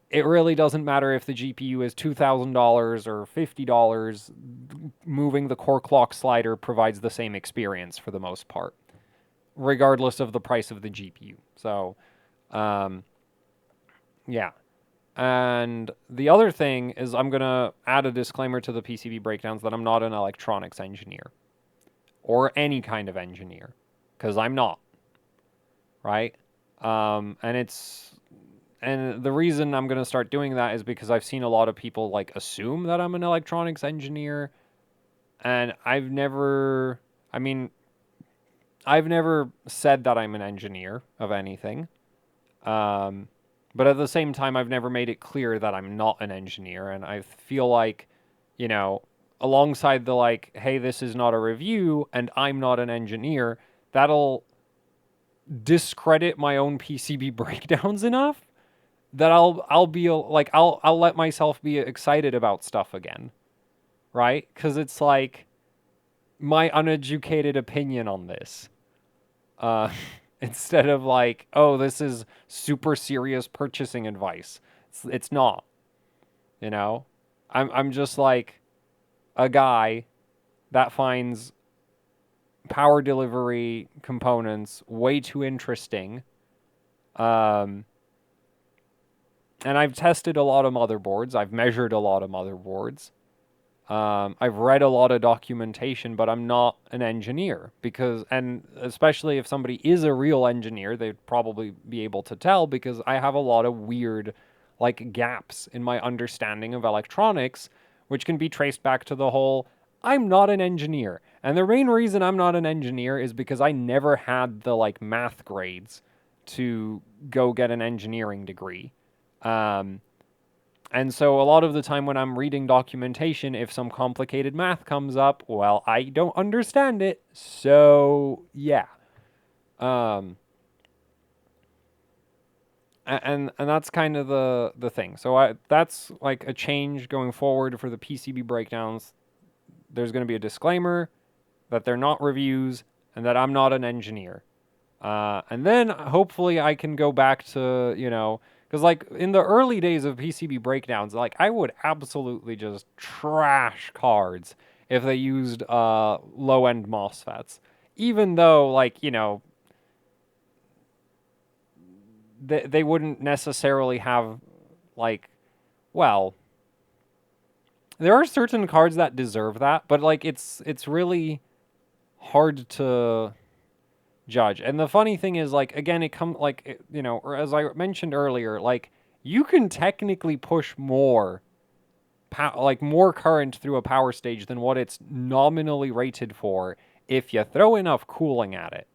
it really doesn't matter if the GPU is $2,000 or $50. Moving the core clock slider provides the same experience for the most part, regardless of the price of the GPU. So, yeah. And the other thing is I'm going to add a disclaimer to the PCB breakdowns that I'm not an electronics engineer or any kind of engineer, because I'm not, right? And the reason I'm going to start doing that is because I've seen a lot of people like assume that I'm an electronics engineer, and I've never said that I'm an engineer of anything. But at the same time, I've never made it clear that I'm not an engineer, and I feel like, alongside the like, hey, this is not a review, and I'm not an engineer, that'll discredit my own PCB breakdowns enough that I'll be like I'll let myself be excited about stuff again, right? Because it's like my uneducated opinion on this, instead of like, oh, this is super serious purchasing advice. It's not, I'm just like a guy that finds power delivery components way too interesting. And I've tested a lot of motherboards. I've measured a lot of motherboards. I've read a lot of documentation, but I'm not an engineer and especially if somebody is a real engineer, they'd probably be able to tell because I have a lot of weird, like, gaps in my understanding of electronics, which can be traced back to the whole, I'm not an engineer. And the main reason I'm not an engineer is because I never had the, like, math grades to go get an engineering degree. And so a lot of the time when I'm reading documentation, if some complicated math comes up, well, I don't understand it. So, yeah. And that's kind of the thing. So that's like a change going forward for the PCB breakdowns. There's going to be a disclaimer that they're not reviews and that I'm not an engineer. And then hopefully I can go back to, because, like, in the early days of PCB breakdowns, like, I would absolutely just trash cards if they used low-end MOSFETs. Even though, like, they wouldn't necessarily have, like, well, there are certain cards that deserve that, but, like, it's really hard to judge. And the funny thing is, like, again, it comes like, or as I mentioned earlier, like, you can technically push more more current through a power stage than what it's nominally rated for if you throw enough cooling at it.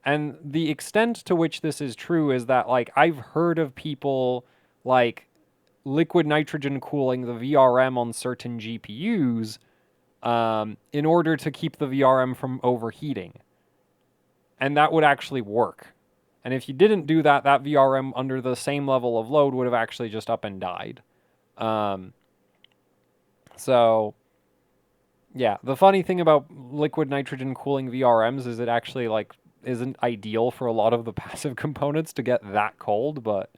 And the extent to which this is true is that, like, I've heard of people like liquid nitrogen cooling the VRM on certain GPUs in order to keep the VRM from overheating. And that would actually work. And if you didn't do that, that VRM under the same level of load would have actually just up and died. So, yeah, the funny thing about liquid nitrogen cooling VRMs is it actually like isn't ideal for a lot of the passive components to get that cold, but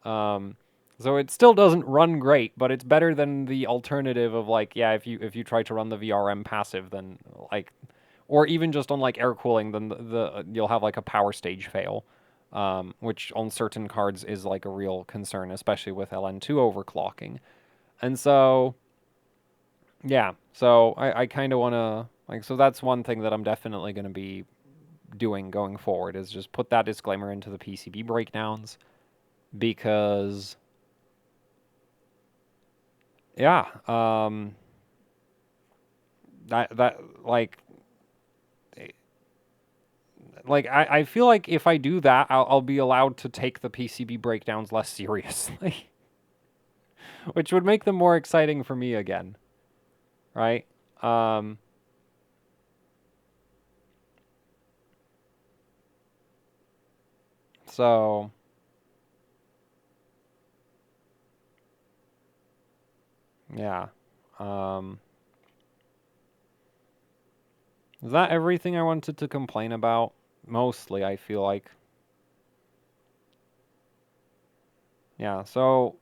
so it still doesn't run great, but it's better than the alternative of like, yeah, if you try to run the VRM passive, then like, or even just on like air cooling, then the you'll have like a power stage fail, which on certain cards is like a real concern, especially with LN2 overclocking. And so, yeah, so I kind of want to like, so that's one thing that I'm definitely going to be doing going forward is just put that disclaimer into the PCB breakdowns because yeah, that I feel like if I do that, I'll be allowed to take the PCB breakdowns less seriously, which would make them more exciting for me again, right? So yeah, is that everything I wanted to complain about? Mostly, I feel like. Yeah, so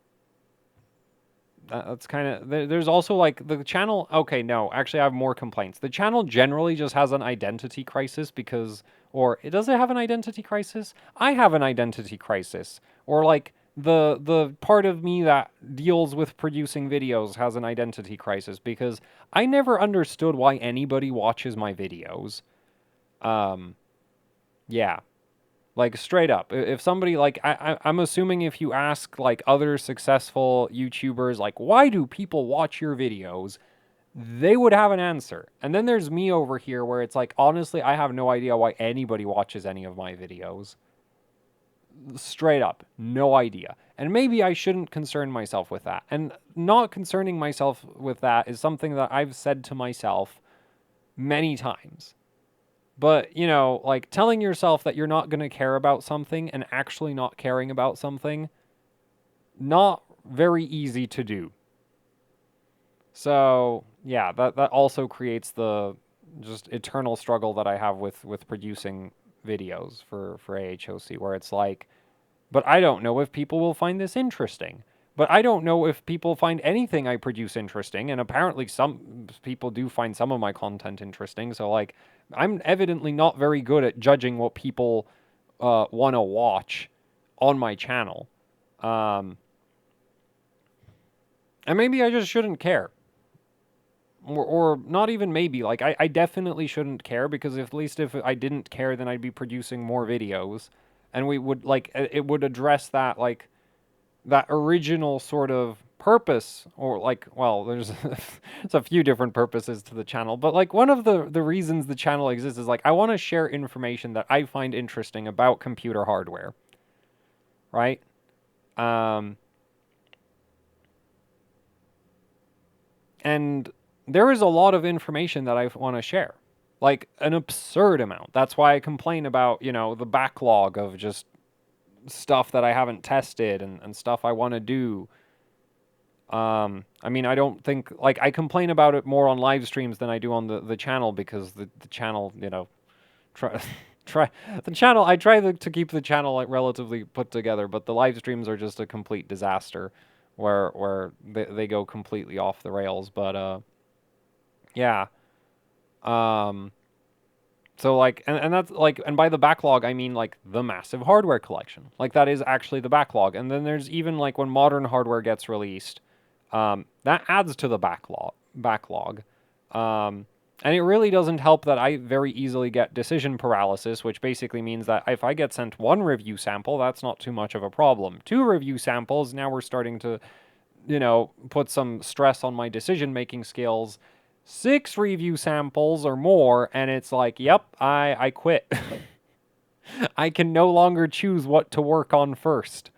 that's kind of there's also like the channel. Okay, no, actually I have more complaints. The channel generally just has an identity crisis because or it does it have an identity crisis? I have an identity crisis. Or like the part of me that deals with producing videos has an identity crisis because I never understood why anybody watches my videos. Yeah. Like straight up, if somebody like I'm assuming if you ask like other successful YouTubers like why do people watch your videos, they would have an answer. And then there's me over here where it's like honestly I have no idea why anybody watches any of my videos. Straight up, no idea. And maybe I shouldn't concern myself with that. And not concerning myself with that is something that I've said to myself many times. But, you know, like telling yourself that you're not going to care about something and actually not caring about something, not very easy to do. So, yeah, that also creates the just eternal struggle that I have with producing videos for AHOC, where it's like, but I don't know if people will find this interesting. But I don't know if people find anything I produce interesting, and apparently some people do find some of my content interesting. So, like, I'm evidently not very good at judging what people want to watch on my channel. And maybe I just shouldn't care. Or not even maybe. Like, I definitely shouldn't care because at least if I didn't care, then I'd be producing more videos. And we would, like, it would address that, like, that original sort of purpose or like well there's there's a few different purposes to the channel but like one of the reasons the channel exists is like I want to share information that I find interesting about computer hardware, right? um and there is a lot of information that I want to share, like an absurd amount. That's why I complain about, you know, the backlog of just stuff that I haven't tested and stuff I want to do. I mean, I don't think, like, I complain about it more on live streams than I do on the channel because the channel, you know, try, the channel, I try to keep the channel, like, relatively put together, but the live streams are just a complete disaster where they go completely off the rails. But, yeah. Um, so, like, and that's, like, and by the backlog, I mean, like, the massive hardware collection. Like, that is actually the backlog. And then there's even, like, when modern hardware gets released, that adds to the backlog. And it really doesn't help that I very easily get decision paralysis, which basically means that if I get sent one review sample, that's not too much of a problem. Two review samples, now we're starting to, you know, put some stress on my decision-making skills. Six review samples or more, and it's like, yep, I quit. I can no longer choose what to work on first.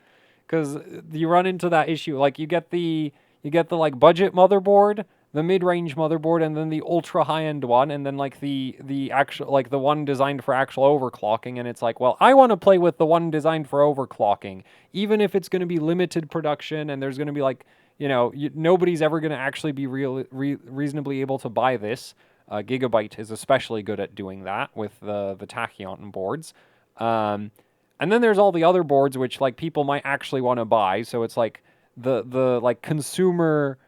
Because you run into that issue. Like, you get the like budget motherboard the mid-range motherboard, and then the ultra high-end one, and then like the actual, like the one designed for actual overclocking. And it's like, well, I want to play with the one designed for overclocking, even if it's going to be limited production and there's going to be like, nobody's ever going to actually be reasonably able to buy this. Gigabyte is especially good at doing that with the Tachyon boards. And then there's all the other boards which like people might actually want to buy. So it's like the like consumer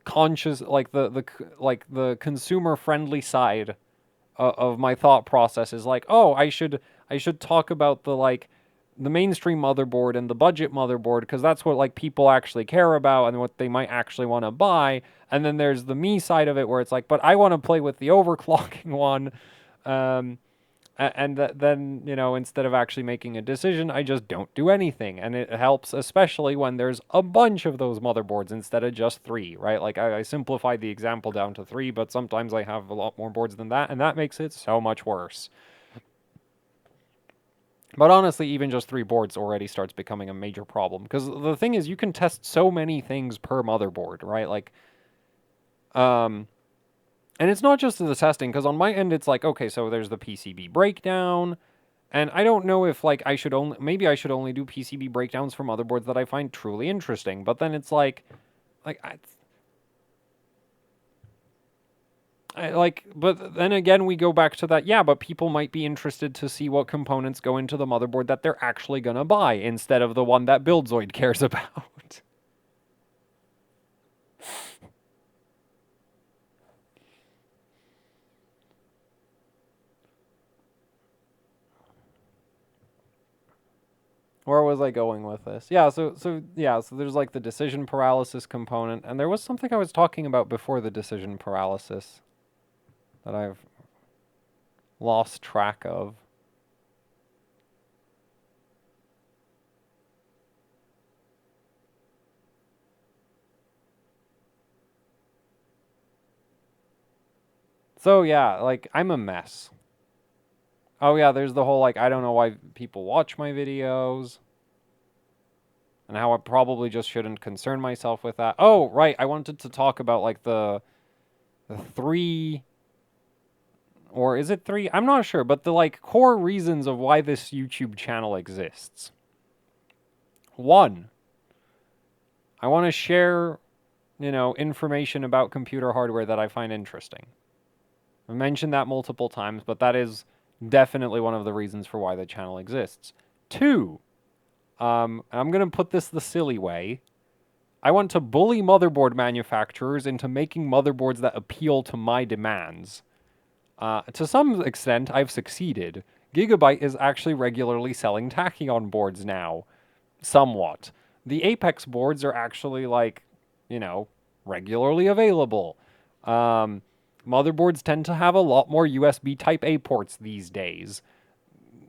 conscious, like the consumer friendly side of my thought process is like, oh, I should talk about the mainstream motherboard and the budget motherboard, because that's what like people actually care about and what they might actually want to buy. And then there's the me side of it where it's like, but I want to play with the overclocking one. And then, instead of actually making a decision, I just don't do anything. And it helps, especially when there's a bunch of those motherboards instead of just 3, right? Like, I simplified the example down to 3, but sometimes I have a lot more boards than that, and that makes it so much worse. But honestly, even just 3 boards already starts becoming a major problem. Because the thing is, you can test so many things per motherboard, right? Like, and it's not just the testing, because on my end, it's like, okay, so there's the PCB breakdown, and I don't know if, like, maybe I should only do PCB breakdowns for motherboards that I find truly interesting, but then it's like, but then again, we go back to that, yeah, but people might be interested to see what components go into the motherboard that they're actually gonna buy, instead of the one that Buildzoid cares about. Where was I going with this? Yeah, so there's like the decision paralysis component, and there was something I was talking about before the decision paralysis that I've lost track of. So yeah, like, I'm a mess. Oh yeah, there's the whole, like, I don't know why people watch my videos, and how I probably just shouldn't concern myself with that. Oh, right, I wanted to talk about, like, the 3, or is it 3? I'm not sure, but the, like, core reasons of why this YouTube channel exists. 1, I want to share, information about computer hardware that I find interesting. I've mentioned that multiple times, but that is definitely one of the reasons for why the channel exists. 2, and I'm going to put this the silly way, I want to bully motherboard manufacturers into making motherboards that appeal to my demands. To some extent, I've succeeded. Gigabyte is actually regularly selling Tachyon boards now. Somewhat. The Apex boards are actually, like, regularly available. Motherboards tend to have a lot more USB Type-A ports these days.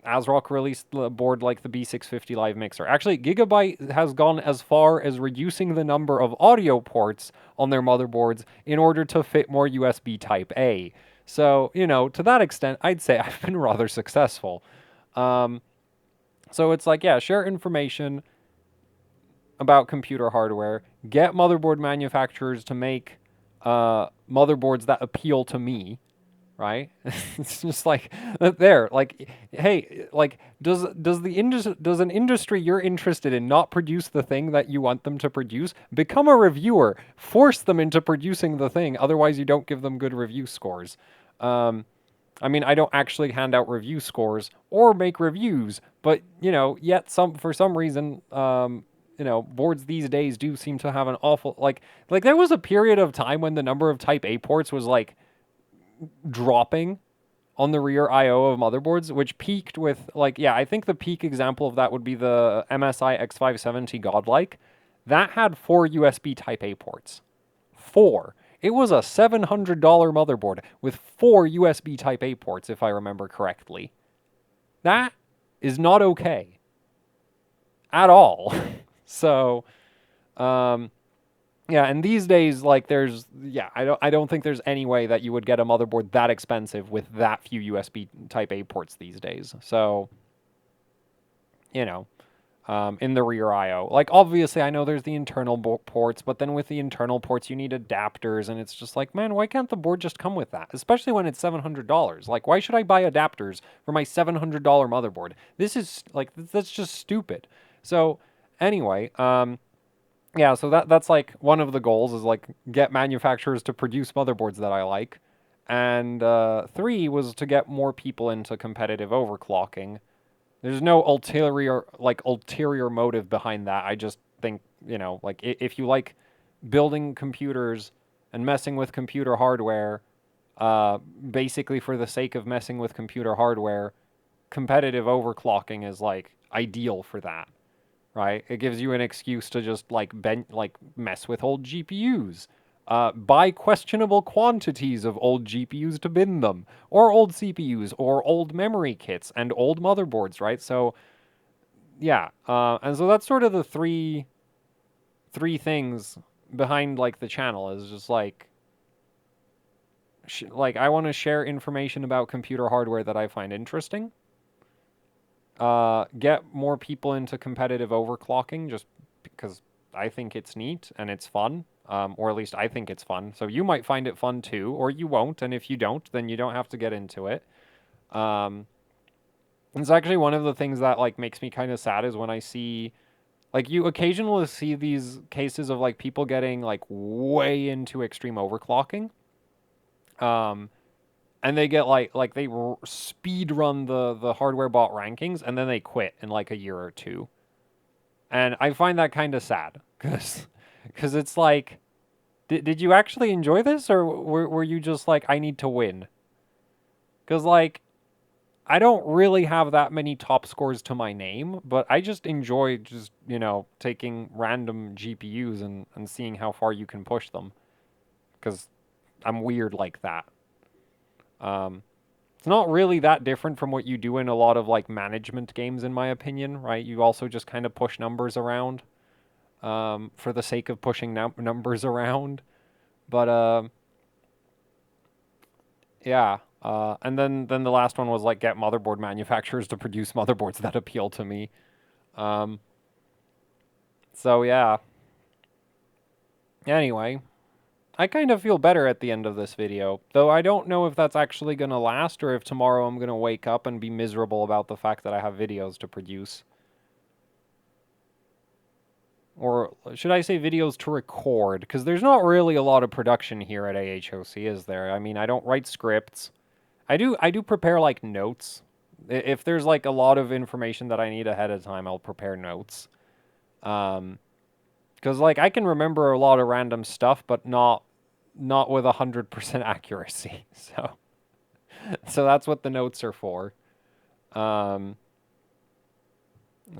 ASRock released a board like the B650 Live Mixer. Actually, Gigabyte has gone as far as reducing the number of audio ports on their motherboards in order to fit more USB Type-A. So, to that extent, I'd say I've been rather successful. So it's like, yeah, share information about computer hardware, get motherboard manufacturers to make motherboards that appeal to me, right? It's just like, there, like, hey, like, does an industry you're interested in not produce the thing that you want them to produce? Become a reviewer. Force them into producing the thing. Otherwise, you don't give them good review scores. I mean, I don't actually hand out review scores or make reviews, but, yet for some reason, boards these days do seem to have an awful, like there was a period of time when the number of Type A ports was, like, dropping on the rear I/O of motherboards, which peaked with, like, yeah, I think the peak example of that would be the MSI X570 Godlike. That had 4 USB Type A ports. 4. It was a $700 motherboard with 4 USB Type A ports, if I remember correctly. That is not okay. At all. So, yeah, and these days, like, I don't think there's any way that you would get a motherboard that expensive with that few USB Type A ports these days. So, in the rear IO. Like, obviously, I know there's the internal ports, but then with the internal ports, you need adapters, and it's just like, man, why can't the board just come with that? Especially when it's $700. Like, why should I buy adapters for my $700 motherboard? This is, like, that's just stupid. So, anyway, yeah, so that's, like, one of the goals is, like, get manufacturers to produce motherboards that I like. And 3 was to get more people into competitive overclocking. There's no ulterior motive behind that. I just think, like if you like building computers and messing with computer hardware, basically for the sake of messing with computer hardware, competitive overclocking is like ideal for that, right? It gives you an excuse to just like mess with old GPUs. Buy questionable quantities of old GPUs to bin them, or old CPUs, or old memory kits, and old motherboards, right? So, yeah, and so that's sort of the three things behind like the channel is just like I want to share information about computer hardware that I find interesting. Get more people into competitive overclocking just because I think it's neat and it's fun. Or at least I think it's fun. So you might find it fun too, or you won't. And if you don't, then you don't have to get into it. It's actually one of the things that like makes me kind of sad is when I see, like, you occasionally see these cases of like people getting like way into extreme overclocking. And they get like they speed run the hardware bot rankings and then they quit in like a year or two. And I find that kind of sad because it's like, did you actually enjoy this, or were you just like, I need to win? Because like I don't really have that many top scores to my name, but I just enjoy just, taking random GPUs and seeing how far you can push them. Because I'm weird like that. It's not really that different from what you do in a lot of like management games, in my opinion, right? You also just kind of push numbers around for the sake of pushing numbers around. But yeah. And then the last one was like get motherboard manufacturers to produce motherboards that appeal to me. So yeah. Anyway, I kind of feel better at the end of this video, though I don't know if that's actually going to last or if tomorrow I'm going to wake up and be miserable about the fact that I have videos to produce. Or should I say videos to record? Because there's not really a lot of production here at AHOC, is there? I mean, I don't write scripts. I do prepare like notes. If there's like a lot of information that I need ahead of time, I'll prepare notes. Because like I can remember a lot of random stuff, but not with 100% accuracy. So that's what the notes are for. I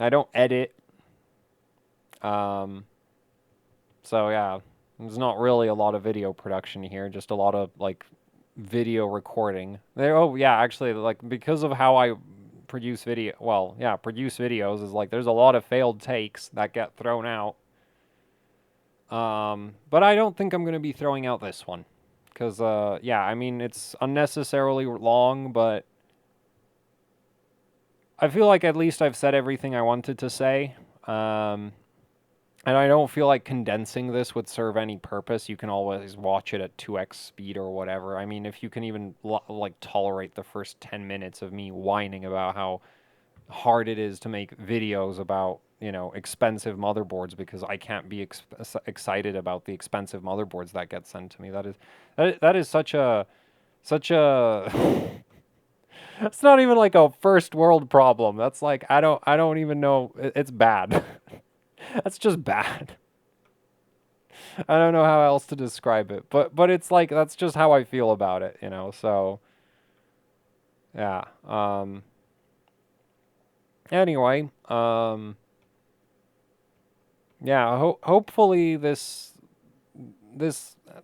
don't edit. So yeah, there's not really a lot of video production here, just a lot of like video recording. Oh yeah, actually, like because of how I produce produce videos is like there's a lot of failed takes that get thrown out. But I don't think I'm going to be throwing out this one. Because, yeah, I mean, it's unnecessarily long, but I feel like at least I've said everything I wanted to say. And I don't feel like condensing this would serve any purpose. You can always watch it at 2x speed or whatever. I mean, if you can even, like, tolerate the first 10 minutes of me whining about how hard it is to make videos about, expensive motherboards because I can't be excited about the expensive motherboards that get sent to me. That is such a it's not even like a first world problem. That's like I don't even know, it's bad. That's just bad. I don't know how else to describe it. But it's like that's just how I feel about it, So yeah. Anyway, yeah, hopefully this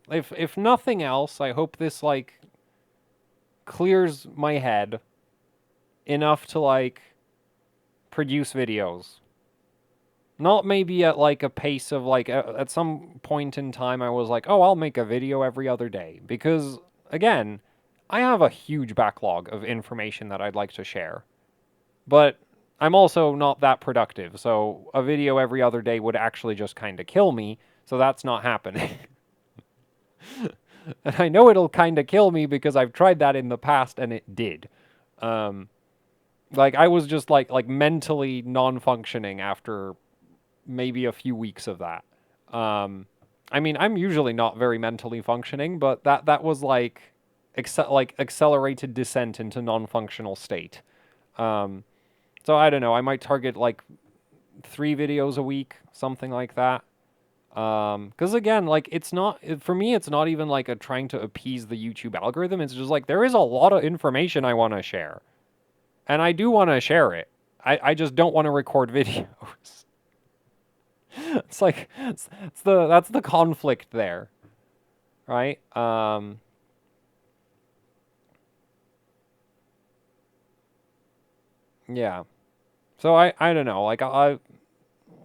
if nothing else, I hope this like clears my head enough to like produce videos. Not maybe at like a pace of like at some point in time I was like, "Oh, I'll make a video every other day." Because again, I have a huge backlog of information that I'd like to share. But I'm also not that productive, so a video every other day would actually just kind of kill me, so that's not happening. And I know it'll kind of kill me because I've tried that in the past and it did. Like I was just like mentally non-functioning after maybe a few weeks of that. I mean, I'm usually not very mentally functioning, but that was like accelerated descent into non-functional state. So I don't know. I might target like 3 videos a week, something like that. Because again, like it's not for me. It's not even like a trying to appease the YouTube algorithm. It's just like there is a lot of information I want to share, and I do want to share it. I just don't want to record videos. It's like that's the conflict there, right? Yeah. So I don't know. Like I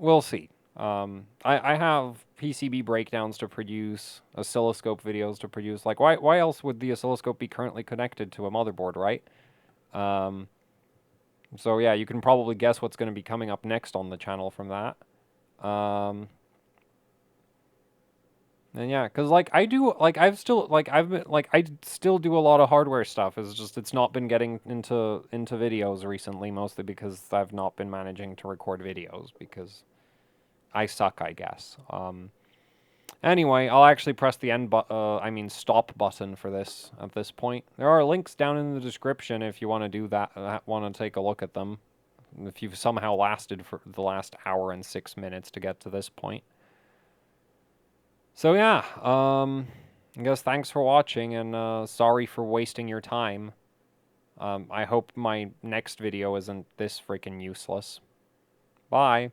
we'll see. I have PCB breakdowns to produce, oscilloscope videos to produce. Like why else would the oscilloscope be currently connected to a motherboard, right? Um, so yeah, you can probably guess what's going to be coming up next on the channel from that. Um, And yeah, because like I do, like I've still, like I've been, like I still do a lot of hardware stuff. It's just it's not been getting into videos recently, mostly because I've not been managing to record videos because I suck, I guess. Anyway, I'll actually press the I mean stop button for this at this point. There are links down in the description if you want to do that, want to take a look at them. If you've somehow lasted for the last hour and 6 minutes to get to this point. So yeah, I guess thanks for watching, and sorry for wasting your time. I hope my next video isn't this freaking useless. Bye.